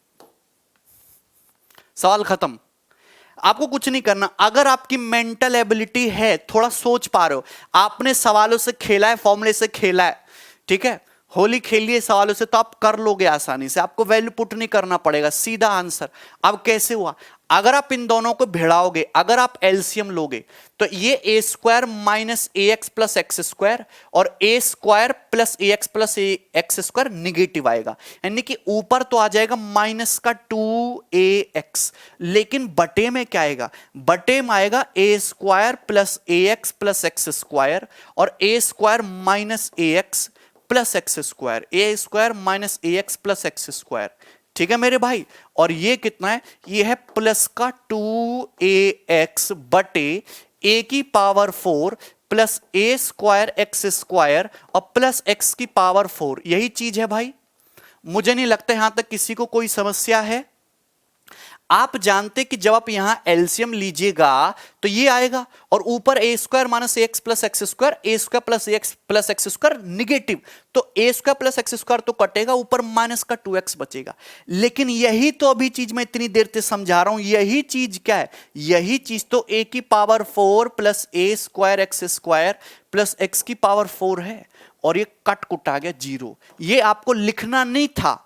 सवाल खत्म, आपको कुछ नहीं करना। अगर आपकी मेंटल एबिलिटी है, थोड़ा सोच पा रहे हो, आपने सवालों से खेला है, फॉर्मूले से खेला है, ठीक है, होली खेलिए सवालों से, तो आप कर लोगे आसानी से, आपको वैल्यू पुट नहीं करना पड़ेगा, सीधा आंसर। अब कैसे हुआ, अगर आप इन दोनों को भिड़ाओगे, अगर आप एलसीएम लोगे, तो ये A square minus A X plus x square और A square plus A X plus x square negative आएगा, यानी कि ऊपर तो आ जाएगा माइनस का 2ax, लेकिन बटे में क्या आएगा, बटे में आएगा ए square plus A X plus x square और A square minus A X plus x square, A square minus A X plus x square. ठीक है मेरे भाई, और ये कितना है, ये है प्लस का 2ax बटे a की power 4 plus A square X square और प्लस x की पावर 4। यही चीज है भाई, मुझे नहीं लगता यहां तक किसी को कोई समस्या है। आप जानते कि जब आप यहां एलसीएम लीजिएगा तो ये आएगा, और ऊपर A square minus x plus x square, A square plus X plus x square negative, तो A square plus x square तो कटेगा, ऊपर माइनस का 2x बचेगा। लेकिन यही तो अभी चीज मैं इतनी देर से समझा रहा हूं, यही चीज क्या है, यही चीज तो ए की power 4 plus A square X square plus x की पावर 4 है, और ये कट कुट आ गया 0। ये आपको लिखना नहीं था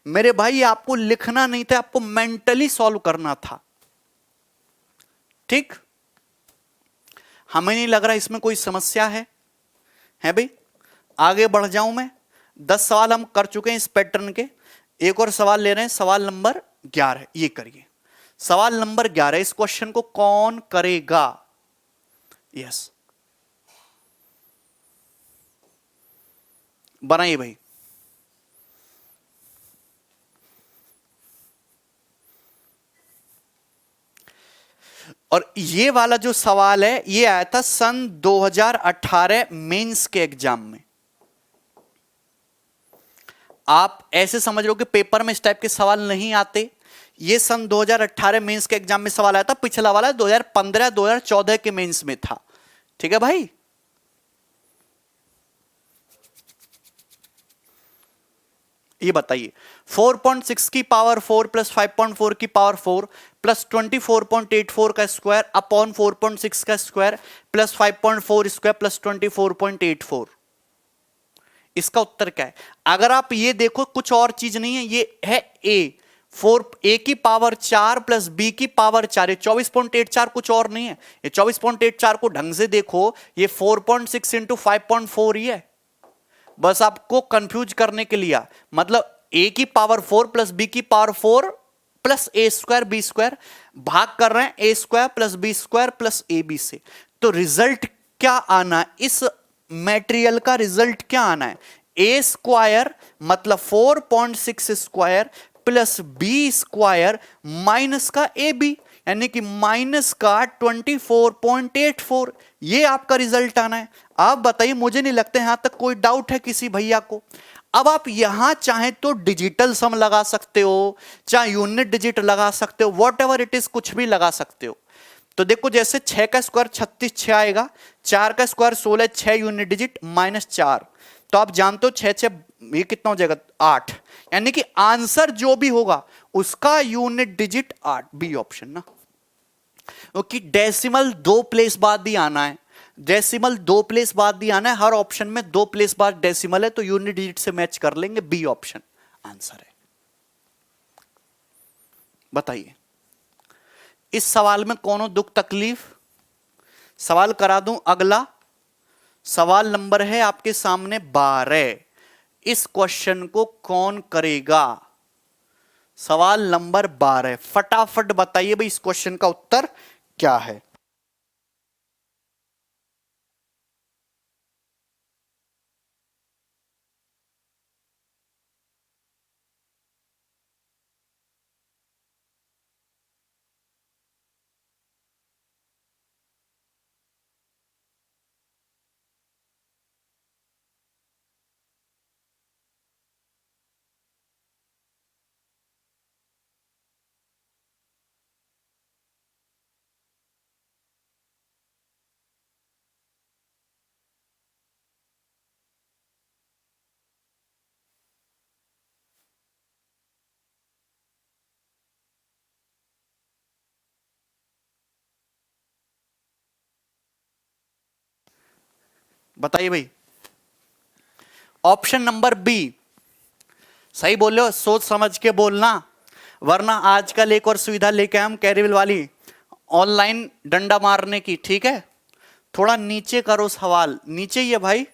मेरे भाई, आपको लिखना नहीं था, आपको मेंटली सॉल्व करना था। ठीक, हमें नहीं लग रहा इसमें कोई समस्या है भाई। आगे बढ़ जाऊं मैं, 10 सवाल हम कर चुके हैं इस पैटर्न के, एक और सवाल ले रहे हैं, सवाल नंबर 11। ये करिए सवाल नंबर 11, इस क्वेश्चन को कौन करेगा, यस बनाइए भाई। और ये वाला जो सवाल है ये आया था सन 2018 मेंस के एग्जाम में। आप ऐसे समझ लो कि पेपर में इस टाइप के सवाल नहीं आते, ये सन 2018 मेंस के एग्जाम में सवाल आया था, पिछला वाला 2015 2014 के मेंस में था। ठीक है भाई, ये बताइए 4.6 की पावर 4 प्लस 5.4 की पावर 4 प्लस 24.84 का स्क्वायर अपॉन 4.6 का स्क्वायर प्लस 5.4 स्क्वायर प्लस 24.84, इसका उत्तर क्या है। अगर आप ये देखो कुछ और चीज नहीं है, ये है ए की पावर 4 प्लस बी की पावर 4, ये 24.84 कुछ और नहीं है। ये 24.84 को ढंग से देखो, ये 4.6 इंटू 5.4 ही है, बस आपको कंफ्यूज करने के लिए। मतलब ए की पावर 4 प्लस बी की power 4 plus A square B square, भाग कर रहे हैं A square plus B square plus A B से, तो रिजल्ट क्या आना है, इस मटेरियल का रिजल्ट क्या आना है, ए स्क्वायर मतलब 4.6 square plus B square minus का ए बी, यानी कि माइनस का 24.84, ये आपका रिजल्ट आना है। आप बताइए, मुझे नहीं लगता यहां तक कोई डाउट है किसी भैया को। अब आप यहां चाहे तो डिजिटल सम लगा सकते हो, चाहे यूनिट डिजिट लगा सकते हो, वॉट एवर इट इज, कुछ भी लगा सकते हो। तो देखो जैसे 6 का स्क्वायर 36 6 आएगा, 4 का स्क्वायर 16, 6 यूनिट डिजिट -4, तो आप जानते हो 6 6 ये कितना हो जाएगा 8, यानी कि आंसर जो भी होगा उसका यूनिट डिजिट 8, बी ऑप्शन ना। क्योंकि डेसिमल 2 प्लेस बाद ही आना है, डेसिमल 2 प्लेस बाद ही आना है, हर ऑप्शन में 2 प्लेस बाद डेसिमल है, तो यूनिट डिजिट से मैच कर लेंगे, बी ऑप्शन आंसर है। बताइए इस सवाल में कौन दुख तकलीफ, सवाल करा दूं अगला। सवाल नंबर है आपके सामने 12, इस क्वेश्चन को कौन करेगा? सवाल नंबर 12, फटाफट बताइए भाई इस क्वेश्चन का उत्तर क्या है। बताइए भाई, ऑप्शन नंबर बी सही बोले हो, सोच समझ के बोलना, वरना आजकल एक और सुविधा लेके आए हम कैरिबल वाली, ऑनलाइन डंडा मारने की, ठीक है। थोड़ा नीचे करो सवाल, नीचे ही है भाई।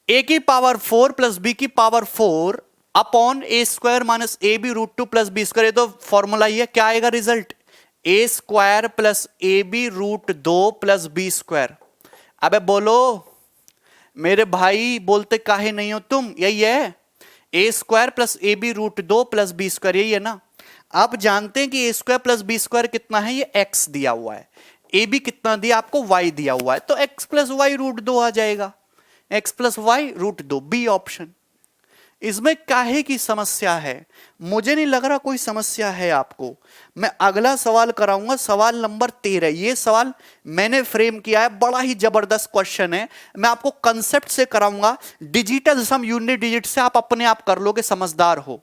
ए की पावर 4 प्लस बी की power 4 upon a square minus A B root 2 plus B square, ये तो फॉर्मूला ही है, क्या आएगा result? A square plus A B root 2 plus B square. अबे बोलो मेरे भाई, बोलते काहे नहीं हो तुम? यही है A square plus A B root 2 plus B square, यही है ना। आप जानते हैं कि ए स्क्वायर प्लस बी स्क्वायर कितना है, ये एक्स दिया हुआ है, ए बी कितना दिया आपको, वाई दिया हुआ है, तो एक्स प्लस वाई रूट 2 आ जाएगा, x plus y root 2, B option. इसमें काहे की समस्या है? मुझे नहीं लग रहा कोई समस्या है आपको। मैं अगला सवाल कराऊंगा, सवाल नंबर 13। ये सवाल मैंने फ्रेम किया है, बड़ा ही जबरदस्त क्वेश्चन है, मैं आपको कंसेप्ट से कराऊंगा, डिजिटल सम यूनिट डिजिट से आप अपने आप कर लोगे, समझदार हो।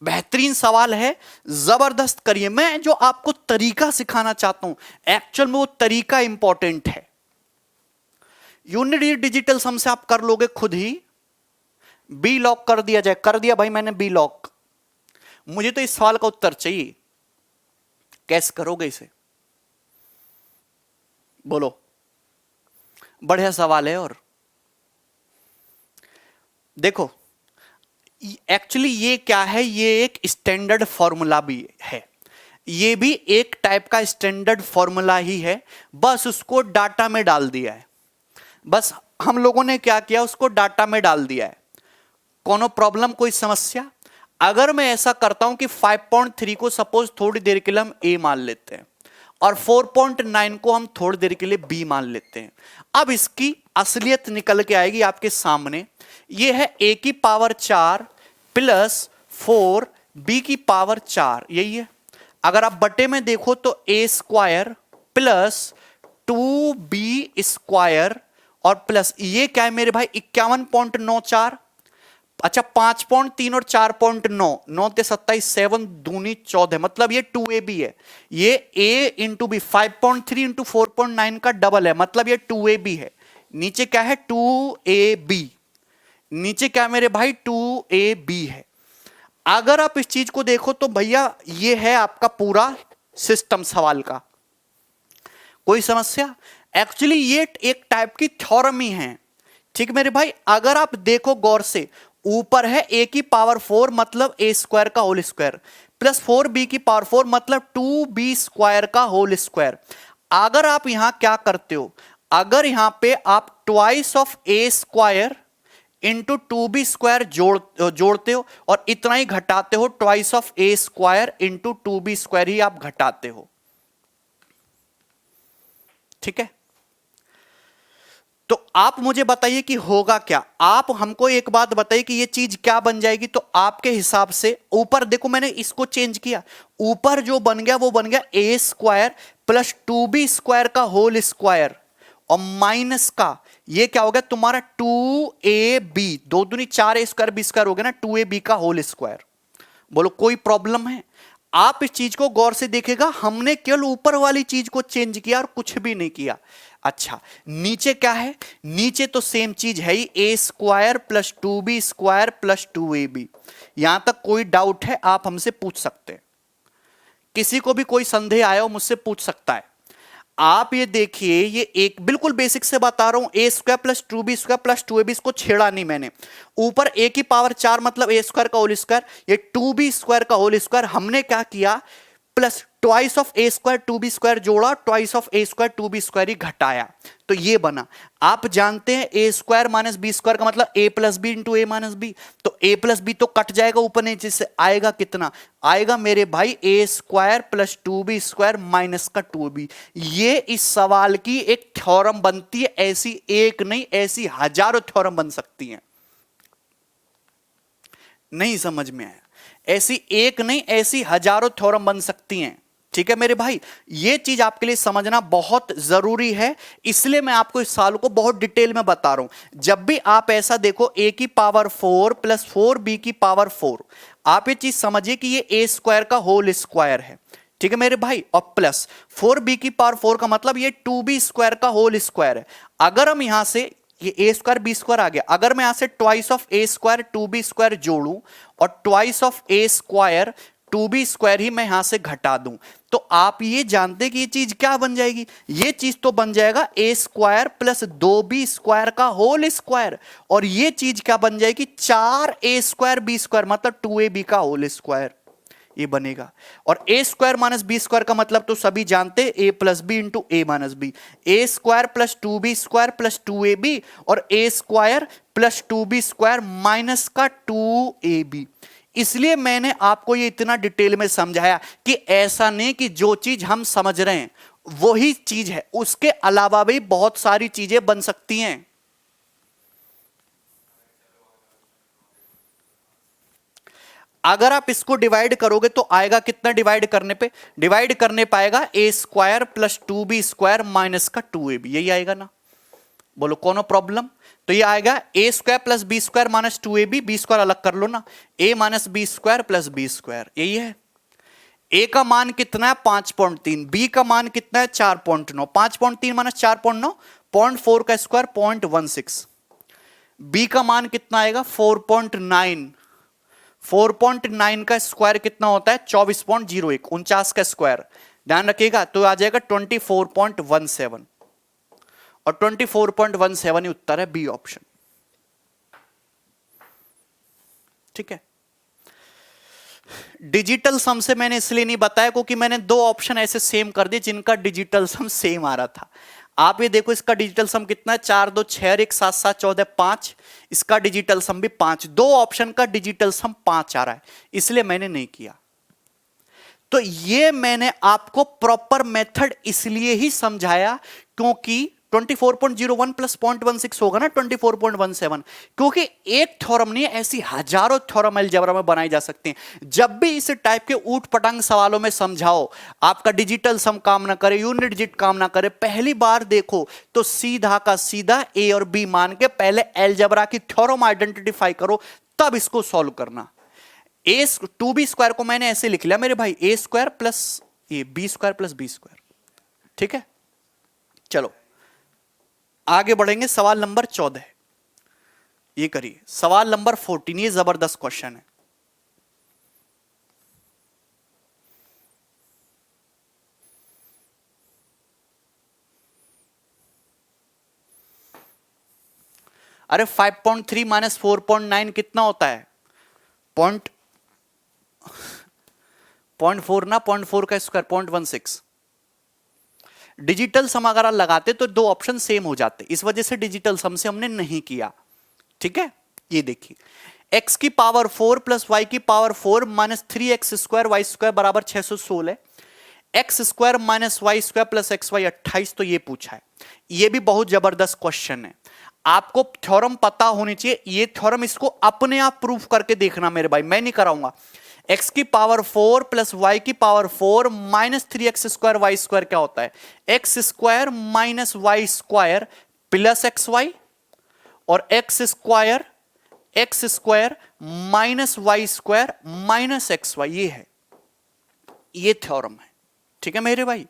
बेहतरीन सवाल है, जबरदस्त करिए। मैं जो आपको तरीका सिखाना चाहता हूं, एक्चुअल में वो तरीका इंपॉर्टेंट है। यूनिट डिजिटल सम से आप कर लोगे खुद ही, बी लॉक कर दिया जाए, कर दिया भाई मैंने बी लॉक। मुझे तो इस सवाल का उत्तर चाहिए, कैसे करोगे इसे? बोलो, बढ़िया सवाल है। और देखो एक्चुअली ये क्या है, ये एक स्टैंडर्ड फॉर्मूला भी है, ये भी एक टाइप का स्टैंडर्ड फॉर्मूला ही है, बस उसको डाटा में डाल दिया है। बस हम लोगों ने क्या किया, उसको डाटा में डाल दिया है। कोनो प्रॉब्लम, कोई समस्या? अगर मैं ऐसा करता हूं कि 5.3 को सपोज थोड़ी देर के लिए हम ए मान लेते हैं और 4.9 को हम थोड़ी देर के लिए बी मान लेते हैं, अब इसकी असलियत निकल के आएगी आपके सामने। यह है ए की पावर 4 प्लस 4 बी की पावर 4, यही है। अगर आप बटे में देखो तो A square plus 2b square और प्लस ये क्या है मेरे भाई 51.94। अच्छा 5.3 और 4.9, 9 ते 27, 7 दूनी 14, मतलब ये 2ab है। ये a इंटू बी 5.3 इंटू 4.9 का डबल है, मतलब ये 2ab है। नीचे क्या है 2ab, नीचे क्या मेरे भाई 2ab है। अगर आप इस चीज को देखो तो भैया ये है आपका पूरा सिस्टम सवाल का। कोई समस्या? एक्चुअली ये एक टाइप की थ्योरम ही है, ठीक मेरे भाई। अगर आप देखो गौर से, ऊपर है ए की पावर 4 मतलब ए स्क्वायर का होल स्क्वायर प्लस 4b की पावर 4 मतलब 2b स्क्वायर का होल स्क्वायर। अगर आप यहां क्या करते हो, अगर यहां पे आप twice of A square into 2b square जोड़ते हो और इतना ही घटाते हो, twice of A square into 2b square ही आप घटाते हो, ठीक है। तो आप मुझे बताइए कि होगा क्या। आप हमको एक बात बताइए कि ये चीज क्या बन जाएगी। तो आपके हिसाब से ऊपर देखो, मैंने इसको चेंज किया, ऊपर जो बन गया वो बन गया ए स्क्वायर प्लस 2b स्क्वायर का होल स्क्वायर, और माइनस का ये क्या हो गया तुम्हारा 2ab, 2 दूनी 4a² b² हो गया ना, 2ab का होल स्क्वायर। बोलो कोई प्रॉब्लम है। आप इस चीज को गौर से देखेगा, हमने केवल ऊपर वाली चीज को चेंज किया और कुछ भी नहीं किया। अच्छा नीचे क्या है, नीचे तो सेम चीज है ही, A square plus 2b² plus 2ab। यहां तक कोई डाउट है आप हमसे पूछ सकते हैं, किसी को भी कोई संदेह आया हो मुझसे पूछ सकता है। आप ये देखिए, ये एक बिल्कुल बेसिक से बता रहा हूं, ए square plus 2b² plus 2ab, इसको छेड़ा नहीं मैंने। ऊपर ए की पावर 4 मतलब ए स्क्वायर का होल स्क्वायर, ये 2b² का होल स्क्वायर हमने क्या किया, plus twice of A square 2b² जोड़ा, twice of A square 2b² ही घटाया, तो ये बना। आप जानते हैं A square minus B square का मतलब ए प्लस बी इंटू ए माइनस बी, तो ए प्लस बी तो कट जाएगा ऊपर नीचे से, आएगा कितना, आएगा मेरे भाई ए स्क्वायर प्लस 2b² माइनस का 2b। ये इस सवाल की एक थ्योरम बनती है, ऐसी एक नहीं ऐसी हजारों थ्योरम बन सकती हैं। नहीं समझ में आया, ऐसी एक नहीं ऐसी हजारों थ्योरम बन सकती हैं। ठीक है मेरे भाई, ये चीज आपके लिए समझना बहुत जरूरी है, इसलिए मैं आपको इस सवाल को बहुत डिटेल में बता रहा हूं। जब भी आप ऐसा देखो a की पावर 4 प्लस 4b की पावर 4, आप ये चीज समझिए कि ये a स्क्वायर का होल स्क्वायर है। ठीक है मेरे भाई, और प्लस 4b की पावर 4 का मतलब ये 2b² का होल स्क्वायर है। अगर हम यहां से ये ए स्क्वायर बी स्क्वायर आ गया, अगर मैं यहां से twice of A square 2b² जोड़ूं और twice of A square 2b² ही मैं यहां से घटा दूं, तो आप ये जानते कि ये चीज क्या बन जाएगी, ये चीज तो बन जाएगा ए स्क्वायर प्लस 2b² का होल स्क्वायर, और ये चीज क्या बन जाएगी 4a² मतलब 2ab का होल स्क्वायर, ये बनेगा। और A square minus B square का मतलब तो सभी जानते, A plus B into A minus B, A square plus 2b² plus 2ab, और A square plus 2b² minus का 2ab। इसलिए मैंने आपको ये इतना डिटेल में समझाया कि ऐसा नहीं कि जो चीज हम समझ रहे हैं वही चीज है, उसके अलावा भी बहुत सारी चीजें बन सकती हैं। अगर आप इसको डिवाइड करोगे तो आएगा कितना, डिवाइड करने पे, डिवाइड करने पाएगा ए स्क्वायर प्लस 2b² माइनस का 2ab, यही आएगा ना। बोलो कौन प्रॉब्लम, तो ये आएगा ए square plus b² minus 2ab, b² अलग कर लो ना, a minus b² plus b², यही है। a का मान कितना है 5.3, b का मान कितना है 4.9, 5.3 माइनस 4.9, 0.4 का स्क्वायर 0.16, b का मान कितना आएगा 4.9, 4.9 का स्क्वायर कितना होता है 24.01, 49 का स्क्वायर, ध्यान रखिएगा, तो आ जाएगा 24.17, और 24.17 ही उत्तर है, बी ऑप्शन। ठीक है, डिजिटल सम से मैंने इसलिए नहीं बताया क्योंकि मैंने दो ऑप्शन ऐसे सेम कर दिए जिनका डिजिटल सम सेम आ रहा था। आप ये देखो इसका डिजिटल सम कितना है 4 2 6 1 7 7 14 5, इसका डिजिटल सम भी 5, दो ऑप्शन का डिजिटल सम 5 आ रहा है, इसलिए मैंने नहीं किया। तो ये मैंने आपको प्रॉपर मेथड इसलिए ही समझाया क्योंकि 24.01 प्लस 0.16 होगा ना 24.17, क्योंकि एक थ्योरम नहीं ऐसी हजारों थ्योरम अलजेब्रा में बनाई जा सकती हैं। जब भी इस टाइप के ऊट पटांग सवालों में समझाओ, आपका डिजिटल सम काम ना करे, यूनिट डिजिट काम ना करे, पहली बार देखो तो सीधा का सीधा ए और बी मान के पहले अलजेब्रा की थ्योरम आइडेंटिफाई करो, तब इसको सॉल्व करना। ए 2b² को मैंने ऐसे लिख लिया मेरे भाई, ए स्क्वायर प्लस ए b² प्लस b²। ठीक है, चलो आगे बढ़ेंगे। सवाल नंबर 14, ये करिए सवाल नंबर 14, ये जबरदस्त क्वेश्चन है। अरे 5.3 माइनस 4.9 कितना होता है, 0.4 ना, 0.4 का स्क्वायर 0.16। डिजिटल सम अगर आप लगाते तो दो ऑप्शन सेम हो जाते, इस वजह से डिजिटल सम से हमने नहीं किया। ठीक है, ये देखिए x की पावर 4 प्लस y की पावर 4 माइनस 3x² y² बराबर 616, x square minus y square plus x y 28, तो ये पूछा है। ये भी बहुत जबरदस्त क्वेश्चन है, आपको थ्योरम पता होनी चाहिए। ये थ्योरम इसको अपने आप प्रूफ करके देखना मेरे भाई, मैं नहीं कराऊंगा। एक्स की पावर 4 प्लस वाई की power 4 minus 3x square Y square क्या होता है? X square minus y square plus x y, और x square minus y square minus x y, ये है, ये थ्योरम है। ठीक है मेरे भाई,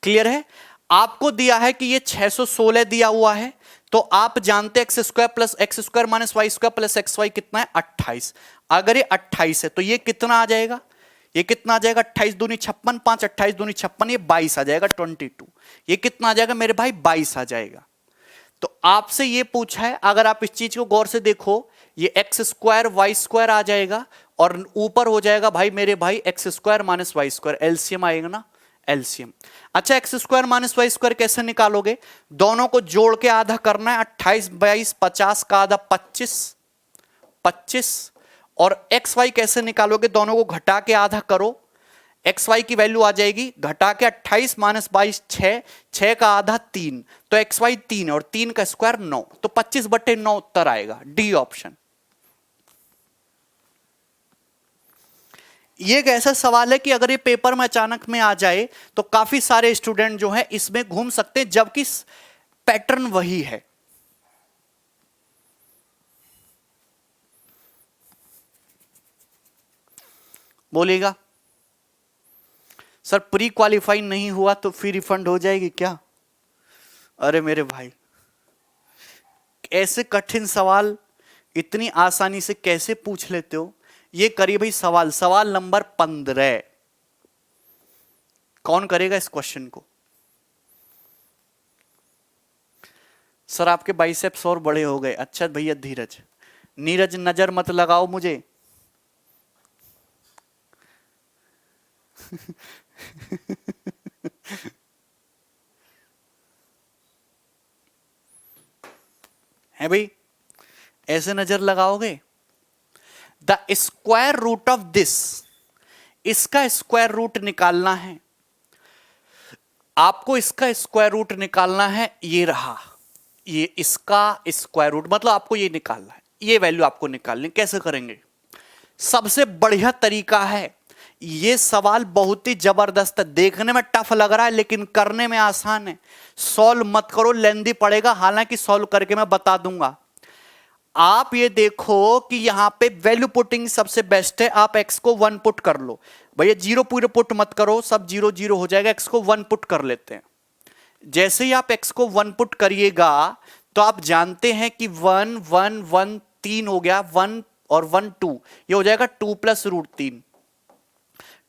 क्लियर है? आपको दिया है कि ये 616 दिया हुआ है, तो आप जानते हैं x square minus y square plus x y कितना है? 28। अगर ये 28 है तो ये कितना आ जाएगा? ये कितना आ जाएगा? 28 दूनी 56, 5 28 दूनी 56, ये 22 आ जाएगा, 22। ये कितना आ जाएगा मेरे भाई? 22 आ जाएगा। तो आपसे ये पूछा है, अगर आप इस चीज को गौर से देखो, ये एक्स स्क्वायर वाई स्क्वायर आ जाएगा और ऊपर हो जाएगा भाई मेरे भाई x square minus y square, LCM आएगा ना, एलसीएम। अच्छा, x square minus y square कैसे निकालोगे? दोनों को जोड़ के आधा करना है, 28 22 50 का आधा 25 25। और एक्स वाई कैसे निकालोगे? दोनों को घटा के आधा करो, एक्स वाई की वैल्यू आ जाएगी घटा के 28 माइनस 22 6 का आधा 3, तो एक्स वाई 3 और 3 का स्क्वायर 9, तो 25/9 उत्तर आएगा, डी ऑप्शन। ये एक ऐसा सवाल है कि अगर ये पेपर में अचानक में आ जाए तो काफी सारे स्टूडेंट जो है इसमें घूम सकते हैं, जबकि पैटर्न वही है। बोलिएगा सर प्री क्वालिफाई नहीं हुआ तो फिर रिफंड हो जाएगी क्या? अरे मेरे भाई, ऐसे कठिन सवाल इतनी आसानी से कैसे पूछ लेते हो? ये करिए भाई सवाल नंबर 15। कौन करेगा इस क्वेश्चन को? सर आपके बाइसेप्स और बड़े हो गए। अच्छा भैया नीरज नजर मत लगाओ मुझे। है भाई, ऐसे नजर लगाओगे? The square root of this, इसका स्क्वायर रूट निकालना है आपको, इसका स्क्वायर रूट निकालना है। ये रहा, ये इसका स्क्वायर रूट, मतलब आपको ये निकालना है, ये वैल्यू आपको निकालनी। कैसे करेंगे? सबसे बढ़िया तरीका है, ये सवाल बहुत ही जबरदस्त है, देखने में टफ लग रहा है लेकिन करने में आसान है। सॉल्व मत करो, लेंदी पड़ेगा, हालांकि सॉल्व करके मैं बता दूंगा। आप ये देखो कि यहां पे वैल्यू पुटिंग सबसे बेस्ट है। आप x को 1 पुट कर लो भैया, 0 पूरे पुट मत करो, सब 0 0 हो जाएगा। x को 1 पुट कर लेते हैं। जैसे ही आप x को 1 पुट करिएगा तो आप जानते हैं कि 1 1 1 3 हो गया, 1 और 1 2, ये हो जाएगा 2 प्लस रूट 3,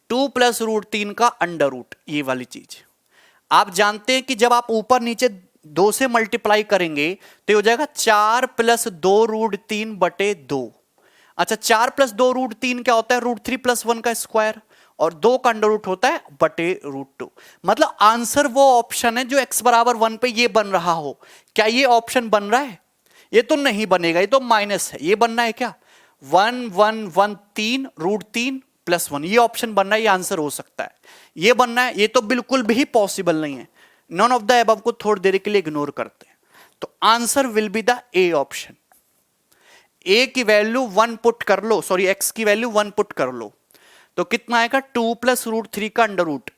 2 प्लस रूट 3 का अंडर रूट, ये वाली चीज। आप जानते हैं कि जब आप ऊपर नीचे 2 से मल्टीप्लाई करेंगे तो ये हो जाएगा 4 प्लस 2 रूट 3 बटे 2। अच्छा, 4 प्लस 2 रूट 3 क्या होता है? रूट 3 प्लस 1 का स्क्वायर, और 2 का अंडर रूट होता है बटे रूट 2। मतलब आंसर वो ऑप्शन है जो x बराबर 1 पे ये बन रहा हो। क्या ये ऑप्शन बन रहा है? ये तो नहीं बनेगा, ये तो माइनस है। ये बनना है क्या? 1 1 1 3 रूट 3 प्लस 1, ये ऑप्शन बनना है, ये आंसर हो सकता है। ये बनना है, ये तो बिल्कुल भी पॉसिबल नहीं है। नॉन ऑफ द अबव को थोड़ी देर के लिए इग्नोर करते हैं, तो answer will be the A option. ए की वैल्यू 1 पुट कर लो, सॉरी एक्स की वैल्यू 1 पुट कर लो, तो कितना आएगा? 2 प्लस रूट 3 का अंडर रूट,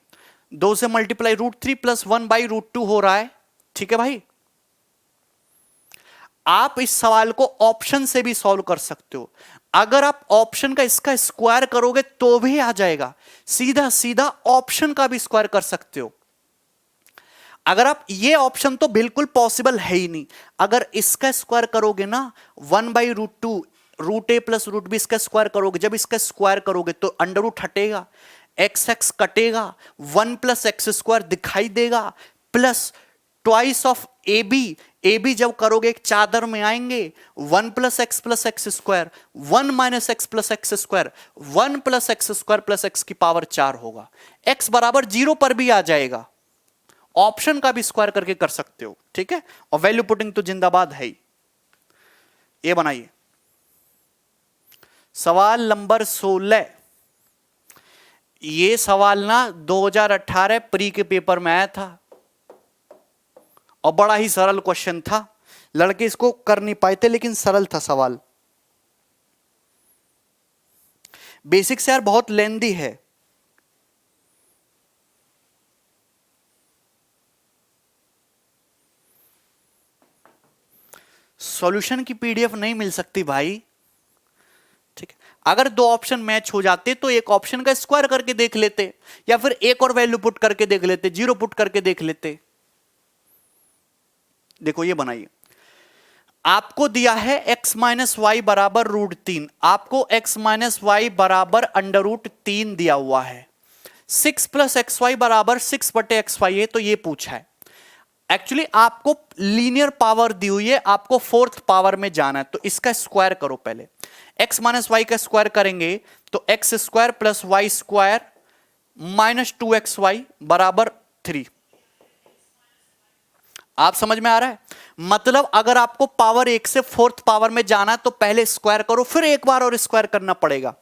2 से multiply root 3 plus 1 by root 2 हो रहा है। ठीक है भाई, आप इस सवाल को ऑप्शन से भी सॉल्व कर सकते हो। अगर आप ऑप्शन का इसका स्क्वायर करोगे तो भी आ जाएगा, सीधा सीधा ऑप्शन का भी स्क्वायर कर सकते हो। अगर आप ये ऑप्शन तो बिल्कुल पॉसिबल है ही नहीं, अगर इसका स्क्वायर करोगे ना 1 by root 2 root a plus root b, इसका स्क्वायर करोगे, जब इसका स्क्वायर करोगे तो अंडर रूट हटेगा, एक्स एक्स कटेगा, 1 प्लस एक्स स्क्वायर दिखाई देगा, plus twice of a b जब करोगे एक चादर में आएंगे, 1 plus x square, 1 minus x plus x square, 1 plus x square plus x की पावर 4 होगा। एक्स बराबर 0 पर भी आ जाएगा, ऑप्शन का भी स्क्वायर करके कर सकते हो। ठीक है, और वैल्यू पुटिंग तो जिंदाबाद है ही। ये बनाइए सवाल नंबर 16। ये सवाल ना 2018 प्री के पेपर में आया था और बड़ा ही सरल क्वेश्चन था, लड़के इसको कर नहीं पाए थे लेकिन सरल था सवाल। बेसिक्स यार बहुत लेंदी है। सॉल्यूशन की पीडीएफ नहीं मिल सकती भाई, ठीक है। अगर दो ऑप्शन मैच हो जाते तो एक ऑप्शन का स्क्वायर करके देख लेते, या फिर एक और वैल्यू पुट करके देख लेते, जीरो पुट करके देख लेते। देखो ये बनाइए, आपको दिया है x माइनस वाई बराबर √3, आपको x माइनस वाई बराबर √3 दिया हुआ है। 6 प्लस एक्स वाई बराबर 6/xy है, तो ये पूछा है। एक्चुअली आपको लीनियर पावर दी हुई है, आपको फोर्थ पावर में जाना है, तो इसका स्क्वायर करो पहले। x माइनस वाई का स्क्वायर करेंगे तो x square plus Y square minus 2xy बराबर 3। आप समझ में आ रहा है? मतलब अगर आपको पावर 1 से फोर्थ पावर में जाना है तो पहले स्क्वायर करो, फिर एक बार और स्क्वायर करना पड़ेगा।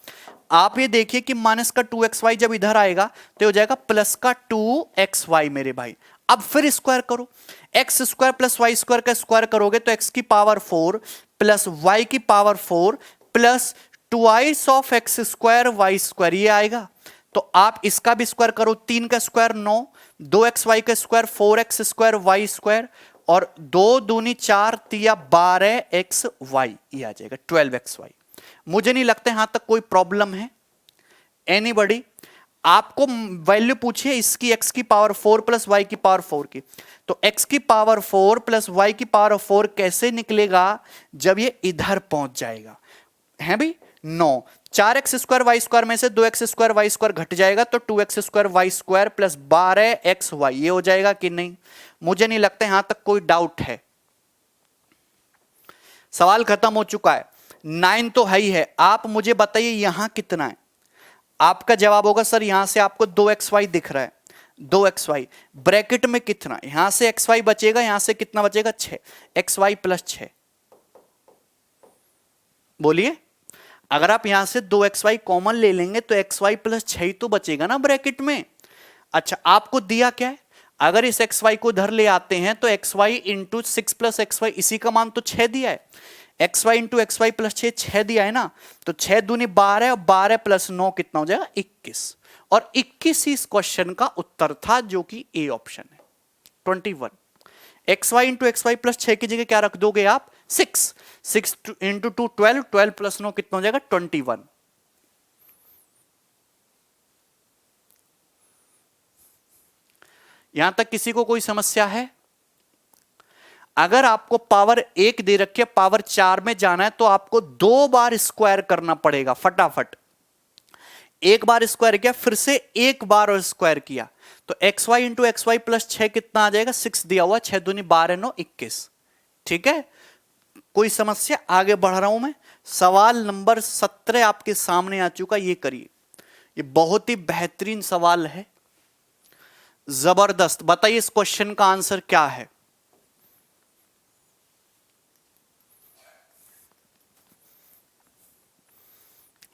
आप ये देखिए कि माइनस का 2xy जब इधर आएगा तो हो जाएगा प्लस का 2xy मेरे भाई। अब फिर स्क्वायर करो, x square plus Y square का स्क्वायर करोगे तो एक्स की पावर 4 प्लस वाई की power 4 plus twice of x square Y square, ये आएगा। तो आप इसका भी स्क्वायर करो, 3 का स्क्वायर 9, 2xy का square 4x square Y square, और 2 दूनी 4 तिया 12xy, ये आ जाएगा 12xy। मुझे नहीं लगता यहां तक कोई प्रॉब्लम है। एनीबॉडी? आपको वैल्यू पूछिए इसकी, x की पावर 4 प्लस वाई की पावर 4 की, तो x की पावर 4 प्लस वाई की पावर 4 कैसे निकलेगा जब ये इधर पहुंच जाएगा, है भाई 9। 4x स्क्वायर वाई स्क्वायर में से 2x स्क्वायर वाई स्क्वायर घट जाएगा तो 2x square Y square plus 12xy, ये हो जाएगा कि नहीं? मुझे नहीं लगता यहां तक कोई डाउट है। सवाल खत्म हो चुका है। 9 तो है ही है। आप मुझे बताइए यहां कितना है? आपका जवाब होगा सर यहां से आपको 2xy दिख रहा है, 2xy ब्रैकेट में कितना, यहां से xy बचेगा, यहां से कितना बचेगा 6, xy प्लस 6। बोलिए, अगर आप यहां से 2xy कॉमन ले लेंगे तो xy प्लस 6 ही तो बचेगा ना ब्रैकेट में। अच्छा, आपको दिया क्या है? अगर इस xy को इधर ले आते हैं तो xy इंटू 6 प्लस xy, इसी का मान तो 6 दिया है। xy इंटू xy प्लस 6, 6 दिया है ना, तो 6 दूनी 12 और 12 प्लस 9 कितना हो जाएगा 21, और 21 इस क्वेश्चन का उत्तर था जो कि ए ऑप्शन है 21। xy इंटू xy प्लस 6 की जगह क्या रख दोगे आप 6, 6 इंटू 2 12, 12 प्लस 9 कितना हो जाएगा 21। यहां तक किसी को कोई समस्या है? अगर आपको पावर 1 दे रखी है, पावर 4 में जाना है तो आपको 2 बार स्क्वायर करना पड़ेगा फटाफट। एक बार स्क्वायर किया, फिर से एक बार और स्क्वायर किया, तो xy इंटू xy प्लस 6 कितना आ जाएगा 6 दिया हुआ, 6 दूनी 12 9 21। ठीक है, कोई समस्या? आगे बढ़ रहा हूं मैं। सवाल नंबर 17 आपके सामने आ चुका, ये करिए। ये बहुत ही बेहतरीन सवाल है, जबरदस्त। बताइए इस क्वेश्चन का आंसर क्या है?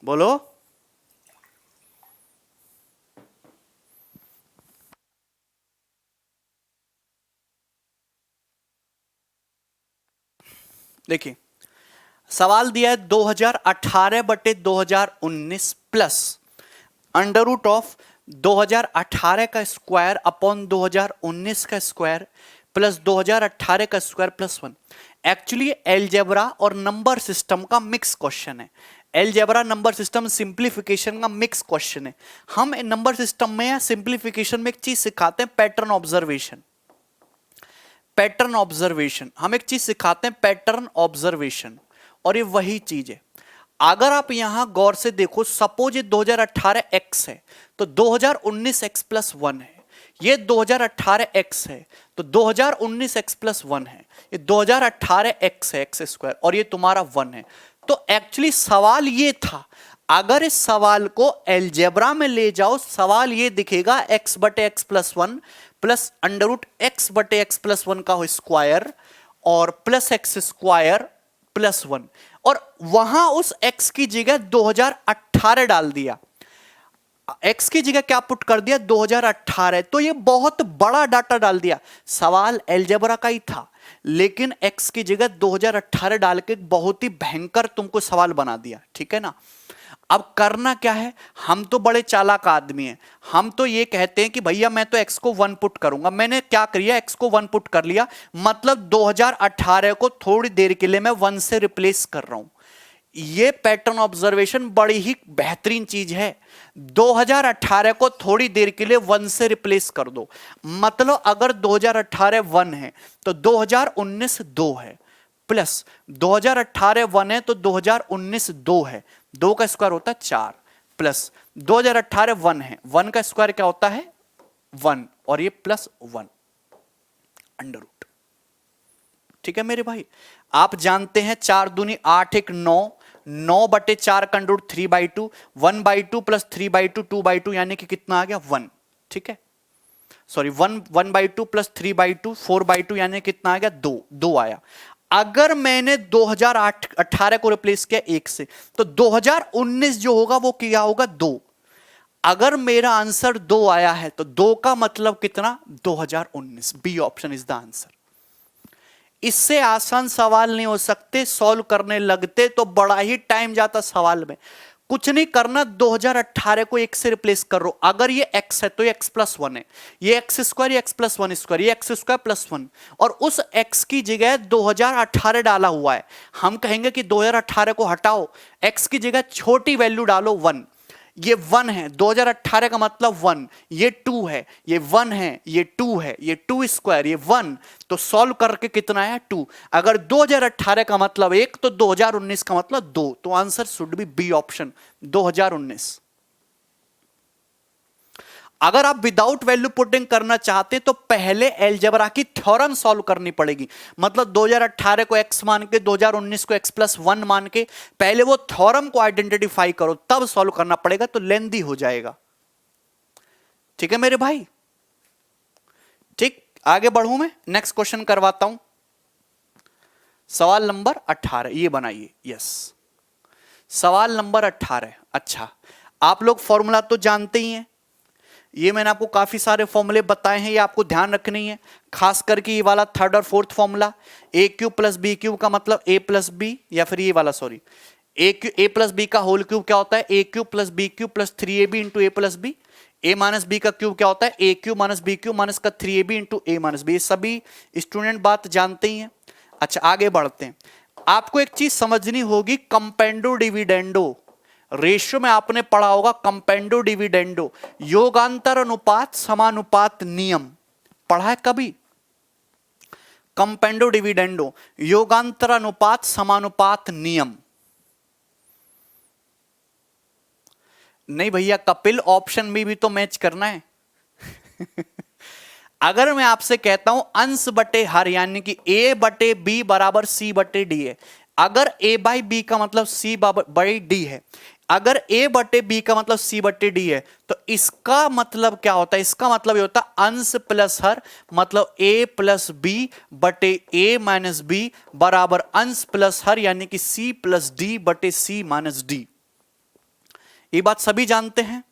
बोलो। देखिए, सवाल दिया है 2018/2019 प्लस अंडर रूट ऑफ 2018 का स्क्वायर अपॉन 2019 का स्क्वायर प्लस 2018 का स्क्वायर प्लस 1। एक्चुअली एलजेब्रा और नंबर सिस्टम का मिक्स क्वेश्चन है। एलजेब्रा नंबर सिस्टम सिंप्लीफिकेशन का मिक्स क्वेश्चन है। हम नंबर सिस्टम में या सिंप्लीफिकेशन में एक चीज सिखाते हैं, पैटर्न ऑब्जर्वेशन। पैटर्न ऑब्जर्वेशन हम एक चीज सिखाते हैं, पैटर्न ऑब्जर्वेशन, और ये वही चीज है। अगर आप यहां गौर से देखो, सपोज ये 2018 x है तो 2019 x प्लस 1 है, ये 2018 x है तो 2019 x प्लस 1 है, ये 2018 x है x स्क्वायर, और ये तुम्हारा 1 है। तो एक्चुअली सवाल ये था, अगर इस सवाल को एलजेब्रा में ले जाओ, सवाल ये दिखेगा x बटे x plus 1 plus under root x बटे x प्लस 1 का स्क्वायर और प्लस x स्क्वायर प्लस 1, और वहां उस x की जगह 2018 डाल दिया। x की जगह क्या पुट कर दिया 2018, तो ये बहुत बड़ा डाटा डाल दिया। सवाल अलजेब्रा का ही था लेकिन x की जगह 2018 डाल के बहुत ही भयंकर तुमको सवाल बना दिया, ठीक है ना। अब करना क्या है, हम तो बड़े चालाक आदमी हैं, हम तो ये कहते हैं कि भैया मैं तो x को 1 पुट करूंगा। मैंने क्या किया, x को 1 पुट कर लिया, मतलब 2018 को थोड़ी देर के लिए मैं 1 से रिप्लेस कर रहा हूं। ये पैटर्न ऑब्जर्वेशन बड़ी ही बेहतरीन चीज है। 2018 को थोड़ी देर के लिए 1 से रिप्लेस कर दो, मतलब अगर 2018 1 है तो 2019 2 है, प्लस 2018 1 है तो 2019 2 है, 2 का स्क्वायर होता है 4, प्लस 2018 1 है, 1 का स्क्वायर क्या होता है 1, और ये प्लस 1 अंडर रूट। ठीक है मेरे भाई, आप जानते हैं 4 दूनी 8 1 9, 9 बटे 4 का अंडर रूट 3/2, 1/2 प्लस 3/2 2/2 यानी कि कितना आ गया 1। ठीक है, सॉरी 1/2 प्लस 3/2 4/2 यानी कितना आ गया 2, 2 आया। अगर मैंने 2018 को रिप्लेस किया 1 से तो 2019 जो होगा वो क्या होगा 2। अगर मेरा आंसर 2 आया है तो 2 का मतलब कितना 2019, B option is the answer. इससे आसान सवाल नहीं हो सकते, सॉल्व करने लगते तो बड़ा ही टाइम जाता सवाल में। कुछ नहीं करना, 2018 को 1 से रिप्लेस कर रो, अगर ये x है तो ये x + 1 है, ये x स्क्वायर, ये x + 1 स्क्वायर, ये x स्क्वायर प्लस 1, और उस x की जगह 2018 डाला हुआ है। हम कहेंगे कि 2018 को हटाओ, x की जगह छोटी वैल्यू डालो 1, ये 1 है, 2018 का मतलब 1, ये 2 है, ये 1 है, ये 2 है, ये 2 स्क्वायर, ये 1, तो सॉल्व करके कितना आया 2। अगर 2018 का मतलब 1 तो 2019 का मतलब 2, तो answer should be B option 2019। अगर आप विदाउट वैल्यू पुटिंग करना चाहते तो पहले अलजेब्रा की थ्योरम सॉल्व करनी पड़ेगी, मतलब 2018 को x मान के 2019 को x + 1 मान के पहले वो थ्योरम को आइडेंटिफाई करो, तब सॉल्व करना पड़ेगा, तो लेंदी हो जाएगा। ठीक है मेरे भाई, ठीक, आगे बढ़ूं मैं, नेक्स्ट क्वेश्चन करवाता हूं। सवाल नंबर 18 ये बनाइए, यस, सवाल नंबर 18। अच्छा, आप लोग फॉर्मूला तो जानते ही हैं, ये मैंने आपको काफी सारे फॉर्मूले बताए हैं, ये आपको ध्यान रखनी है, खास करके ये वाला 3rd और 4th फॉर्मूला, a³ + b³ का मतलब a + b, या फिर ये वाला सॉरी a + b का होल क्यूब क्या होता है a³ + b³ + 3ab × a + b, a - b का क्यूब क्या होता है a³ - b³ - का 3ab × a - b। ये सभी स्टूडेंट बात जानते ही हैं। अच्छा आगे बढ़ते हैं, आपको एक चीज समझनी होगी, कंपेंडो डिविडेंडो रेशियो में आपने पढ़ा होगा, कंपेंडो डिविडेंडो, योगांतर अनुपात समानुपात नियम पढ़ा है कभी? कंपेंडो डिविडेंडो, योगांतर अनुपात समानुपात नियम नहीं भैया कपिल, ऑप्शन भी तो मैच करना है। अगर मैं आपसे कहता हूं अंश बटे हर यानी कि a/b = c/d है, अगर a/b का मतलब c/d है, अगर a/b का मतलब c/d है, तो इसका मतलब क्या होता है, इसका मतलब ये होता है अंश प्लस हर, मतलब a + b बटे a - b बराबर अंश प्लस हर यानी कि c + d बटे c - d। ये बात सभी जानते हैं,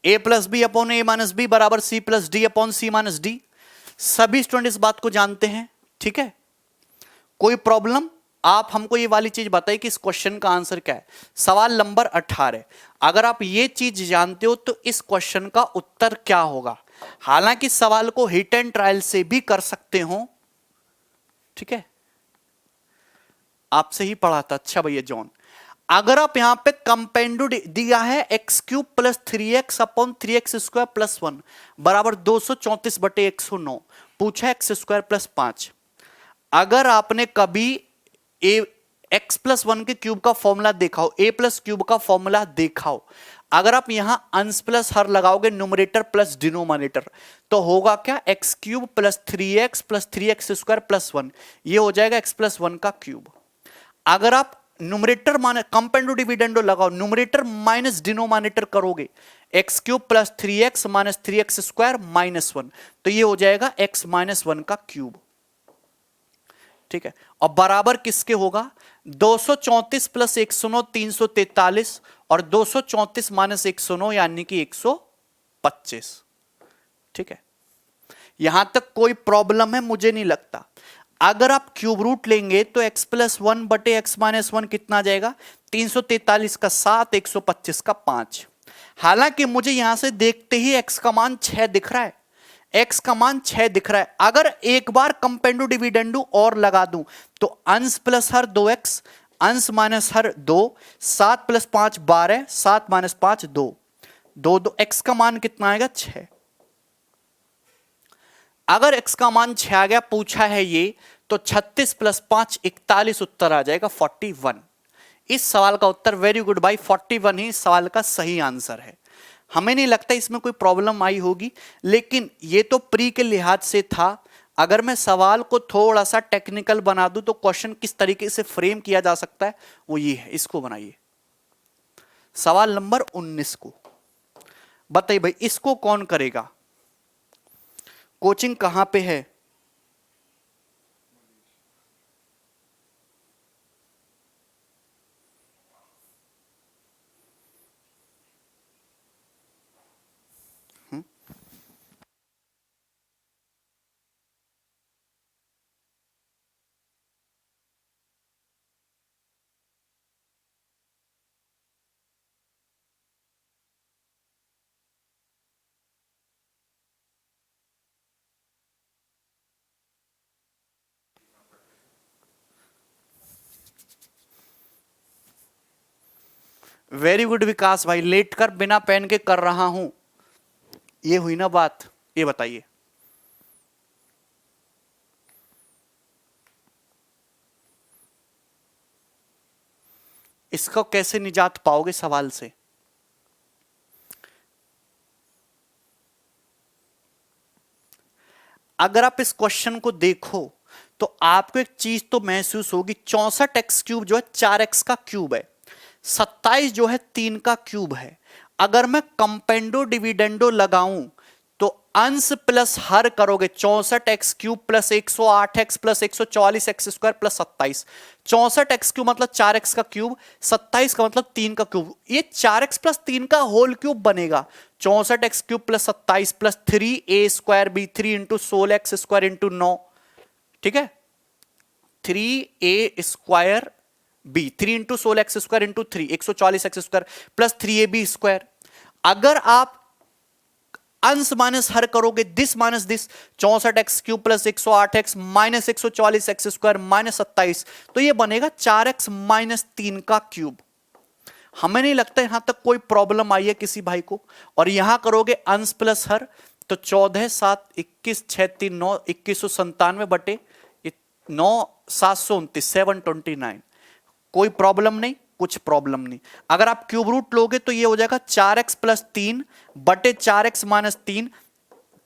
a + b upon a - b बराबर c + d upon c - d, सभी स्टूडेंट इस बात को जानते हैं। ठीक है, कोई प्रॉब्लम? आप हमको ये वाली चीज बताइए कि इस क्वेश्चन का आंसर क्या है। सवाल नंबर 18, अगर आप ये चीज जानते हो तो इस क्वेश्चन का उत्तर क्या होगा। हालांकि सवाल को हिट एंड ट्रायल से भी कर सकते हो, ठीक है, आपसे ही पढ़ा था। अच्छा भैया जॉन, अगर आप यहां पे कंपेंडो दिया है x³ + 3x अपॉन 3x² + 1 बराबर 234/109, पूछा x² + 5। अगर आपने कभी x + 1 के क्यूब का फॉर्मूला देखा हो, a + क्यूब का फॉर्मूला देखा हो, अगर आप यहां अंश प्लस हर लगाओगे न्यूमरेटर प्लस डिनोमिनेटर, तो होगा क्या x³ + 3x + 3x² + 1, ये हो जाएगा x + 1 का क्यूब। अगर आप न्यूमरेटर माने कंपेंडो डिविडेंडो लगाओ, न्यूमरेटर माइनस डिनोमिनेटर करोगे, x³ + 3x - 3x² - 1, तो ये हो जाएगा x - 1 का क्यूब। ठीक है, और बराबर किसके होगा 234 + 109 343 और 234 माइनस 109 यानी कि 125। ठीक है, यहां तक कोई प्रॉब्लम है? मुझे नहीं लगता। अगर आप क्यूब रूट लेंगे तो x प्लस 1 बटे x माइनस 1 कितना आ जाएगा? 343 का 7, 125 का 5। हालांकि मुझे यहां से देखते ही x का मान 6 दिख रहा है, x का मान 6 दिख रहा है। अगर एक बार कंपेंडो डिविडेंडो और लगा दूं तो अंश प्लस हर 2x, अंश माइनस हर 2, 7 प्लस 5 12, 7 माइनस 5 2, 2 2, x का मान कितना आएगा? 6। अगर x का मान 6 आ गया, पूछा है ये, तो 36 प्लस 5 41, उत्तर आ जाएगा 41। इस सवाल का उत्तर वेरी गुड भाई, 41 ही सवाल का सही आंसर है। हमें नहीं लगता इसमें कोई प्रॉब्लम आई होगी, लेकिन ये तो प्री के लिहाज से था। अगर मैं सवाल को थोड़ा सा टेक्निकल बना दूं तो क्वेश्चन किस तरीके से फ्रेम किया जा सकता है वो ये है। इसको बनाइए, सवाल नंबर 19 को बताइए भाई, इसको कौन करेगा? कोचिंग कहां पे है? वेरी गुड विकास भाई, लेट कर बिना पेन के कर रहा हूं, ये हुई ना बात। ये बताइए, इसको कैसे निजात पाओगे सवाल से? अगर आप इस क्वेश्चन को देखो तो आपको एक चीज तो महसूस होगी, 64x क्यूब जो है 4x का क्यूब है, 27 जो है 3 का क्यूब है। अगर मैं कंपेंडो डिविडेंडो लगाऊं तो अंश प्लस हर करोगे, 64x cube plus 108x plus 144x square plus 27। 64x cube मतलब 4x का क्यूब, 27 का मतलब 3 का क्यूब, ये 4x प्लस 3 का होल क्यूब बनेगा। 64x क्यूब प्लस 27 प्लस 3a square b 3 into 16x square into 9। ठीक है, 3a square b 3 into 16x square into 3, 144x square plus 3ab square. अगर आप अंश माइनस हर करोगे, this minus this, 64x cube plus 108x minus 144x square minus 27, तो ये बनेगा 4x माइनस 3 का क्यूब। हमें नहीं लगता यहां तक कोई प्रॉब्लम आई है किसी भाई को। और यहां करोगे अंश प्लस हर, तो 14 7 21 6 3 9, 2197 बटे 9 729, 729। कोई प्रॉब्लम नहीं, कुछ प्रॉब्लम नहीं। अगर आप क्यूब रूट लोगे तो ये हो जाएगा 4x प्लस 3 बटे 4x माइनस 3,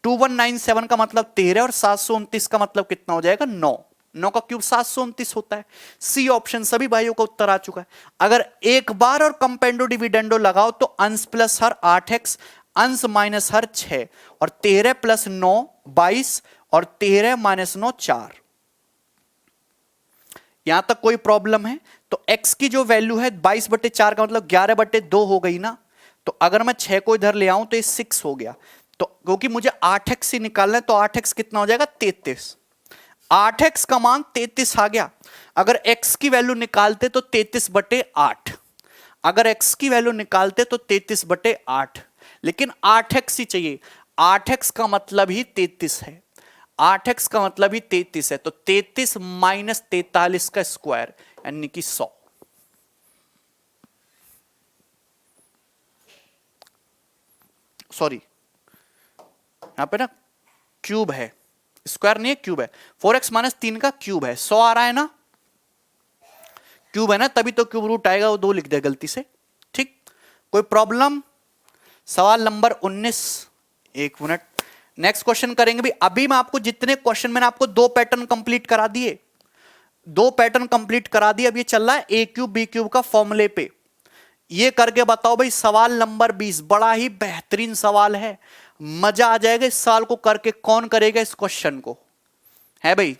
2197 का मतलब 13 और 729 का मतलब कितना हो जाएगा? 9। 9 का क्यूब 729 होता है। सी ऑप्शन सभी भाइयों का उत्तर आ चुका है। अगर एक बार और कंपेंडो डिविडेंडो लगाओ तो अंश प्लस हर 8x, अंश माइनस हर 6, और 13 प्लस 9 22, और 13 माइनस 9 4। यहां तक कोई प्रॉब्लम है? तो x की जो वैल्यू है 22 बटे 4 का मतलब 11 बटे 2 हो गई ना। तो अगर मैं 6 को इधर ले आऊं तो ये 6 हो गया। तो क्योंकि मुझे 8x ही निकालना है तो 8x कितना हो जाएगा? 33। 8x का मान 33 आ गया। अगर x की वैल्यू निकालते तो 33 बटे 8, अगर x की वैल्यू निकालते तो 33 बटे 8, लेकिन 8x ही चाहिए। 8x का मतलब ही 33 है, 8x का मतलब ही 33 है। तो 33 माइनस 43 का स्क्वायर यानी कि 100। सॉरी, यहां पे ना क्यूब है, स्क्वायर नहीं है, क्यूब है। 4x माइनस 3 का क्यूब है, 100 आ रहा है ना, क्यूब है ना, तभी तो क्यूब रूट आएगा। वो 2 लिख दे गलती से। ठीक, कोई प्रॉब्लम? सवाल नंबर 19, एक मिनट, नेक्स्ट क्वेश्चन करेंगे भी। अभी मैं आपको जितने क्वेश्चन, मैंने आपको 2 पैटर्न कंप्लीट करा दिए, 2 पैटर्न कंप्लीट करा दिए। अब ये चल रहा है ए क्यूब बी क्यूब का फॉर्मूले पे। ये करके बताओ भाई, सवाल नंबर 20 बड़ा ही बेहतरीन सवाल है, मजा आ जाएगा इस साल को करके। कौन करेगा इस क्वेश्चन को? है भाई,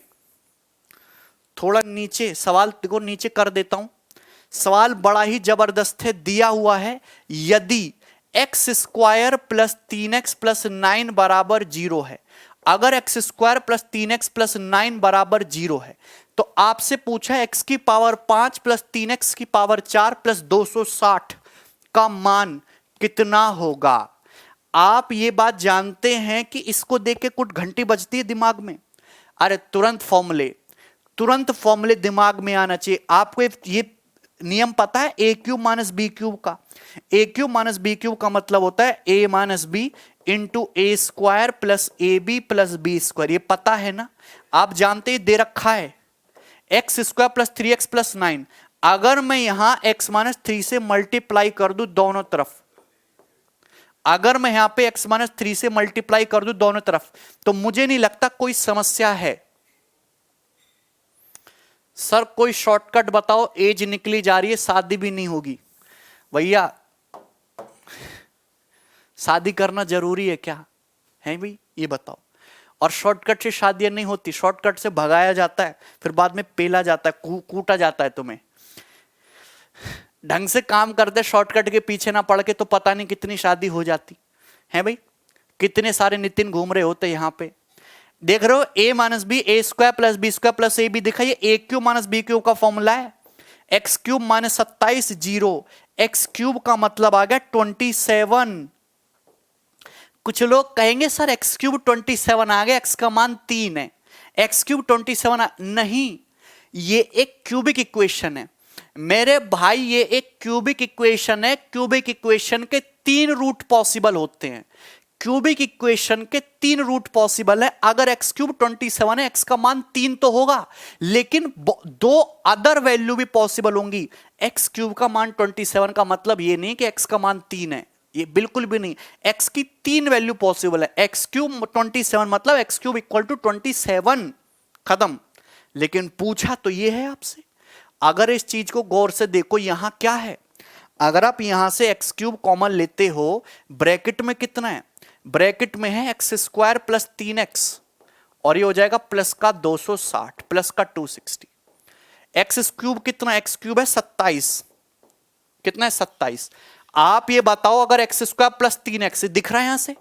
थोड़ा नीचे सवाल को नीचे कर देता हूं। सवाल बड़ा ही जबरदस्त है, दिया हुआ है यदि x square plus 3x plus 9 बराबर 0 है, अगर x square plus 3x plus 9 बराबर 0 है तो आपसे पूछा एक्स की पावर 5 प्लस 3x की पावर 4 प्लस 260 का मान कितना होगा। आप ये बात जानते हैं कि इसको देख के कुछ घंटी बजती है दिमाग में, अरे तुरंत फॉर्मूले दिमाग में आना चाहिए। आपको ये नियम पता है A cube minus B cube का? A cube minus B cube का मतलब होता है A minus B into A square plus A B plus B square. ये पता है ना, आप जानते ही दे रखा है x square plus 3x plus 9। अगर मैं यहां x माइनस 3 से मल्टीप्लाई कर दूं दोनों तरफ, अगर मैं यहां पे x माइनस 3 से मल्टीप्लाई कर दूं दोनों तरफ, तो मुझे नहीं लगता कोई समस्या है। सर कोई शॉर्टकट बताओ, एज निकली जा रही है, शादी भी नहीं होगी। भैया शादी करना जरूरी है क्या है भाई, ये बताओ। और शॉर्टकट से शादियां नहीं होती, शॉर्टकट से भगाया जाता है, फिर बाद में पेला जाता है, कूटा जाता है। तुम्हें ढंग से काम करते शॉर्टकट के पीछे ना पड़ के तो पता नहीं कितनी शादी हो जाती है भाई। कितने सारे नितिन घूम रहे होते यहां पे, देख रहे हो A minus B A square plus B square plus A B दिखा, ये A cube minus B cube का फॉर्मूला है। X cube minus 27 0, X cube का मतलब आ गया 27। कुछ लोग कहेंगे सर एक्स क्यूब 27 आ गया, एक्स का मान 3 है, एक्स क्यूब 27 नहीं, ये एक क्यूबिक इक्वेशन है मेरे भाई, ये एक क्यूबिक इक्वेशन है। क्यूबिक इक्वेशन के 3 रूट पॉसिबल होते हैं, क्यूबिक इक्वेशन के 3 रूट पॉसिबल है। अगर एक्स क्यूब 27 है, एक्स का मान 3 तो होगा, लेकिन 2 अदर वैल्यू भी पॉसिबल होंगी। एक्स क्यूब का मान 27 का मतलब ये नहीं कि एक्स का मान 3 है, ये बिल्कुल भी नहीं। एक्स की 3 वैल्यू पॉसिबल है, एक्स क्यूब 27 मतलब एक्स क्यूब इक्वल टू 27, खत्म। लेकिन पूछा तो ये है आपसे, अगर इस चीज को गौर से देखो, यहां क्या है, अगर आप यहां से एक्स क्यूब कॉमन लेते हो, ब्रैकेट में कितना है, ब्रैकेट में है एक्स स्क्वायर प्लस 3x और ये हो जाएगा प्लस का 260 प्लस का 260। एक्स क्यूब कितना, एक्स क्यूब है 27, कितना है 27। आप ये बताओ अगर एक्स स्क्वायर प्लस 3x दिख रहा है यहां से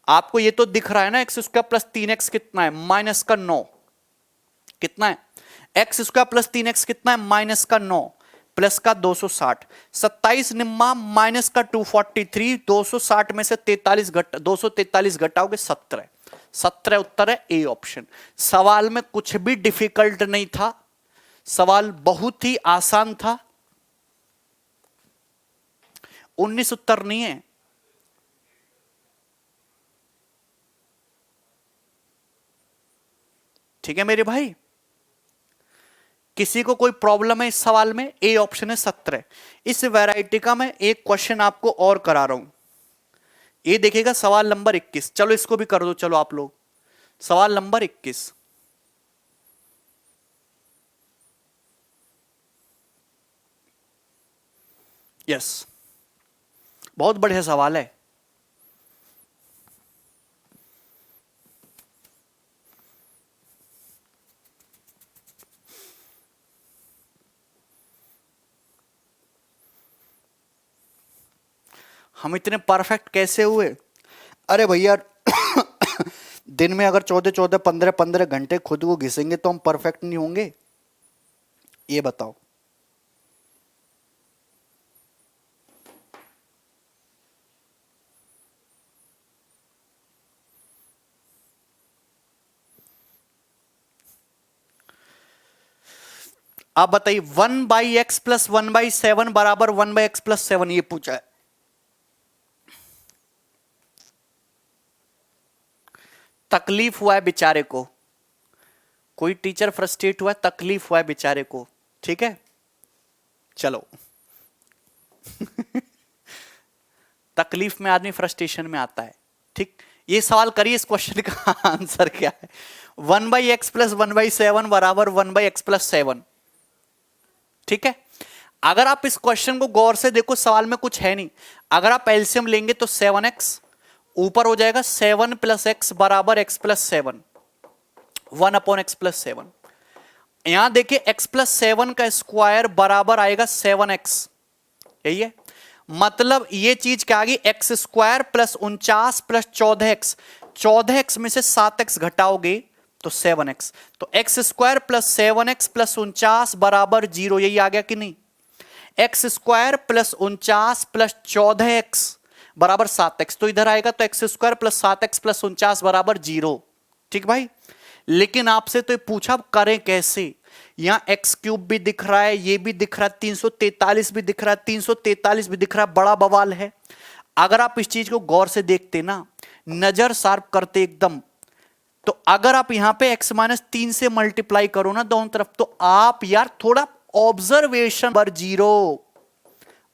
आपको, ये तो दिख रहा है ना, एक्स स्क्वायर प्लस 3x कितना है, माइनस का 9, कितना है एक्स स्क्वायर प्लस 3x कितना है, माइनस का 9 प्लस का 260, 27 निम्मा माइनस का 243, 260 में से 243 घटाओगे 17, 17 उत्तर है ए ऑप्शन। सवाल में कुछ भी डिफिकल्ट नहीं था, सवाल बहुत ही आसान था। 19 उत्तर नहीं है। ठीक है मेरे भाई, किसी को कोई प्रॉब्लम है इस सवाल में, ए ऑप्शन है 17। इस वैरायटी का मैं एक क्वेश्चन आपको और करा रहा हूं, ये देखिएगा सवाल नंबर 21। चलो इसको भी कर दो, चलो आप लोग, सवाल नंबर 21। यस, बहुत बढ़िया सवाल है। हम इतने परफेक्ट कैसे हुए? अरे भैया दिन में अगर 14 15 घंटे खुद को घिसेंगे तो हम परफेक्ट नहीं होंगे? ये बताओ। आप बताइए 1/x प्लस 1/7 बराबर 1/x प्लस 7, ये पूछा है। तकलीफ हुआ है बेचारे को, कोई टीचर फ्रस्ट्रेट हुआ है, तकलीफ हुआ है बेचारे को, ठीक है चलो तकलीफ में आदमी फ्रस्ट्रेशन में आता है, ठीक। ये सवाल करिए, इस क्वेश्चन का आंसर क्या है? 1/x प्लस 1/7 बराबर 1/x प्लस 7, ठीक है। अगर आप इस क्वेश्चन को गौर से देखो, सवाल में कुछ है नहीं। अगर आप एलसीएम लेंगे तो 7x ऊपर हो जाएगा, 7 प्लस x बराबर x प्लस 7, 1/x प्लस 7। यहां देखिए x प्लस 7 का स्क्वायर बराबर आएगा 7x, यही है मतलब ये चीज क्या आ गई, x square plus 49 plus 14x, 14x में से 7x घटाओगे तो 7x, तो x square plus 7x plus 49 बराबर 0, यही आ गया कि नहीं। X square plus 49 plus 14x बराबर 7x, तो इधर आएगा तो x square plus 7x plus 49 बराबर 0। ठीक भाई, लेकिन आपसे तो पूछा करें कैसे, यहां एक्स क्यूब भी दिख रहा है, ये भी दिख रहा है, 343 भी दिख रहा है, 343 भी दिख रहा है, बड़ा बवाल है। अगर आप इस चीज को गौर से देखते ना, नजर शार्प करते एकदम, तो अगर आप यहां पे x माइनस 3 से मल्टीप्लाई करो ना दोनों तरफ, तो आप यार थोड़ा ऑब्जर्वेशन पर 0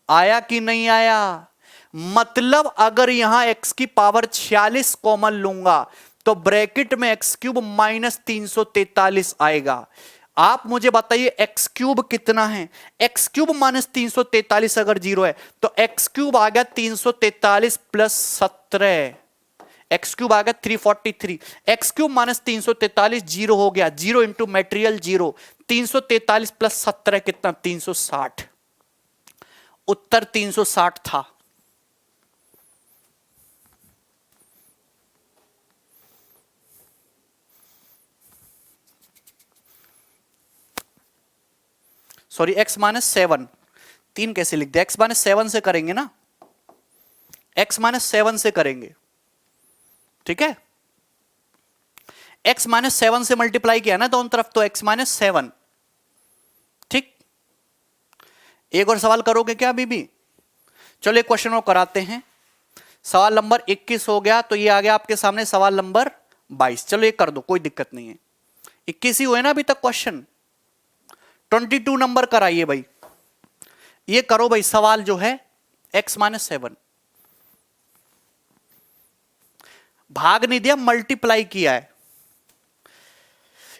आया कि नहीं आया, मतलब अगर यहां x की पावर 46 कॉमन लूंगा तो ब्रैकेट में एक्स क्यूब माइनस 343 आएगा। आप मुझे बताइए एक्स क्यूब कितना है, एक्स क्यूब माइनस 343 अगर 0 है तो एक्स क्यूब आ गया 343 प्लस 17, एक्स क्यूब आ गया 343, एक्स क्यूब माइनस 343 0 हो गया, 0 इंटू मेटेरियल 0, 343 प्लस 17 कितना 360, उत्तर 360 था। सॉरी x माइनस 7, 3 कैसे लिख दिया, x माइनस 7 से करेंगे ना, x माइनस 7 से करेंगे, ठीक है, x माइनस 7 से मल्टीप्लाई किया ना दोनों तरफ तो x माइनस 7। ठीक, एक और सवाल करोगे क्या बीबी, चलो एक क्वेश्चन और कराते हैं। सवाल नंबर 21 हो गया, तो ये आ गया आपके सामने सवाल नंबर 22, चलो ये कर दो कोई दिक्कत नहीं है, 21 ही हुए ना अभी तक क्वेश्चन, 22 नंबर कराइए भाई, ये करो भाई सवाल जो है x माइनस 7, भाग नहीं दिया मल्टीप्लाई किया है।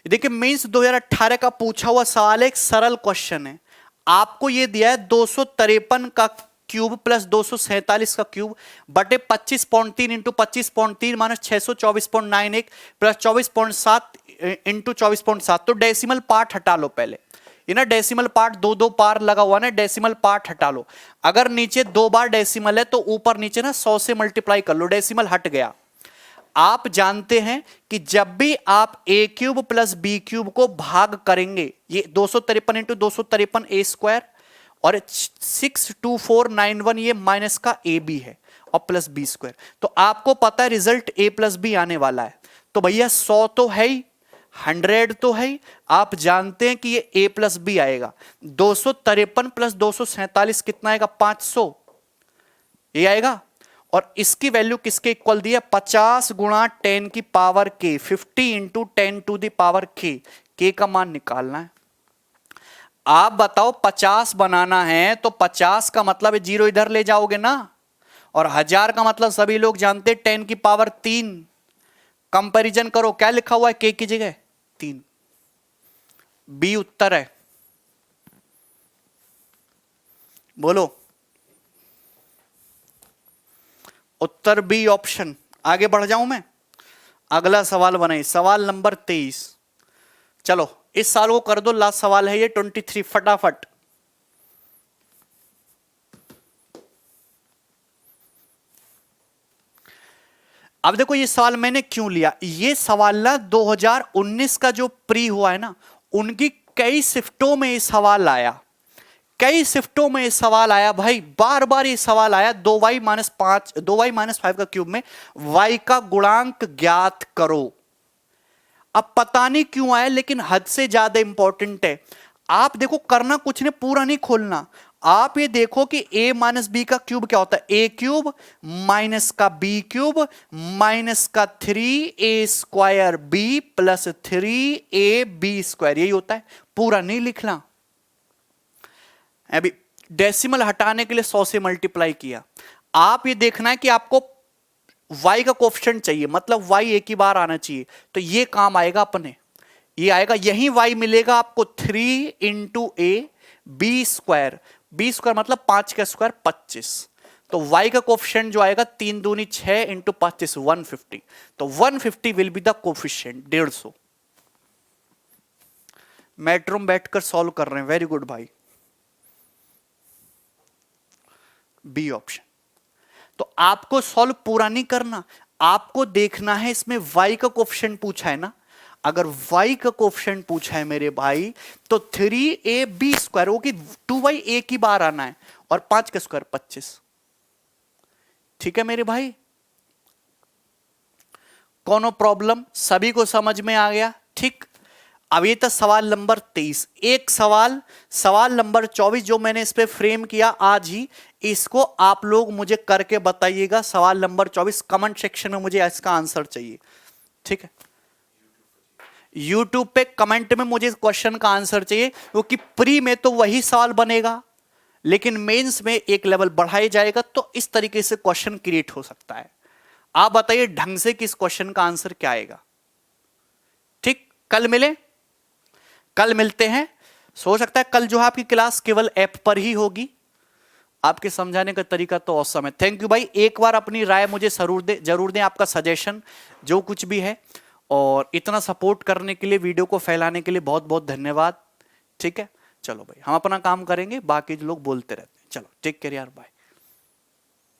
देखिए मेंस 2018 का पूछा हुआ सवाल है, एक सरल क्वेश्चन है, आपको ये दिया है 253 का क्यूब प्लस 247 का क्यूब बटे 25.3 इंटू 25.3 माइनस 624.91 प्लस 24.7 इंटू 24.7, तो डेसिमल पार्ट हटा लो पहले, ये ना डेसिमल पार्ट दो दो बार लगा हुआ ना, डेसिमल पार्ट हटा लो, अगर नीचे 2 बार डेसिमल है तो ऊपर नीचे ना 100 से मल्टीप्लाई कर लो, डेसिमल हट गया। आप जानते हैं कि जब भी आप ए क्यूब प्लस बी क्यूब को भाग करेंगे, ये 253 इंटू 253 ए स्क्वायर और 62491 ये माइनस का ए बी है और प्लस बी स्क्वायर, तो आपको पता है रिजल्ट ए प्लस बी आने वाला है, तो भैया 100 तो है ही, 100 तो है ही, आप जानते हैं कि ये a प्लस बी आएगा, 253 प्लस 247 कितना आएगा 500, ये आएगा, और इसकी वैल्यू किसके इक्वल दी है 50 गुणा 10 की power k, 50 into 10 to the power k का मान निकालना है। आप बताओ 50 बनाना है तो 50 का मतलब है 0 इधर ले जाओगे ना, और 1000 का मतलब सभी लोग जानते हैं 10 की पावर 3, कंपैरिजन करो क्या लिखा हुआ है k की जगह 3, बी उत्तर है, बोलो उत्तर बी ऑप्शन। आगे बढ़ जाऊं मैं, अगला सवाल बनाइए, सवाल नंबर 23, चलो इस साल को कर दो, लास्ट सवाल है ये 23, फटाफट। अब देखो ये सवाल मैंने क्यों लिया, ये सवाल ना 2019 का जो प्री हुआ है ना, उनकी कई शिफ्टों में ये सवाल आया, कई शिफ्टों में ये सवाल आया भाई, बार बार ये सवाल आया, 2y माइनस 5, 2y माइनस 5 का क्यूब में y का गुणांक ज्ञात करो। अब पता नहीं क्यों आया, लेकिन हद से ज्यादा इंपॉर्टेंट है। आप देखो करना कुछ नहीं, पूरा नहीं खोलना, आप ये देखो कि a माइनस बी का क्यूब क्या होता है, a क्यूब माइनस का b क्यूब माइनस का 3a square b plus 3ab square, यही होता है, पूरा नहीं लिखना। अभी डेसिमल हटाने के लिए 100 से मल्टीप्लाई किया, आप ये देखना है कि आपको y का कोफिशिएंट चाहिए, मतलब y एक ही बार आना चाहिए, तो ये काम आएगा अपने, ये आएगा, यही y मिलेगा आपको 3 into a b square, B square मतलब 5 का स्क्वायर 25, तो y का कोफिशिएंट जो आएगा 3 दूनी 6 इंटू 25 150, तो 150 will be the coefficient 150। Metro में बैठकर सॉल्व कर रहे हैं, वेरी गुड भाई, बी ऑप्शन। तो आपको सॉल्व पूरा नहीं करना, आपको देखना है इसमें y का कोफिशिएंट पूछा है ना, अगर y का कोफिशिएंट पूछा है मेरे भाई तो 3ab स्क्वायर वो कि 2y एक ही बार आना है, और 5 का स्क्वायर 25। ठीक है मेरे भाई, कोनो प्रॉब्लम, सभी को समझ में आ गया? ठीक। अब ये था सवाल नंबर 23। एक सवाल नंबर 24 जो मैंने इस पे फ्रेम किया आज ही, इसको आप लोग मुझे करके बताइएगा। सवाल नंबर 24 कमेंट सेक्शन में मुझे इसका आंसर चाहिए। ठीक है, यूट्यूब पे कमेंट में मुझे क्वेश्चन का आंसर चाहिए, क्योंकि प्री में तो वही सवाल बनेगा, लेकिन मेंस में एक लेवल बढ़ाया जाएगा, तो इस तरीके से क्वेश्चन क्रिएट हो सकता है। आप बताइए ढंग से कि इस क्वेश्चन का आंसर क्या आएगा। ठीक, कल मिले, कल मिलते हैं। सो सकता है कल जो है आपकी क्लास केवल ऐप पर ही होगी, आपके समझाने का तरीका तो औसम है। थैंक यू भाई, एक बार अपनी राय मुझे जरूर दें, आपका सजेशन जो कुछ भी है, और इतना सपोर्ट करने के लिए, वीडियो को फैलाने के लिए बहुत बहुत धन्यवाद। ठीक है, चलो भाई हम अपना काम करेंगे, बाकी लोग बोलते रहते हैं। चलो टेक केयर यार, बाय।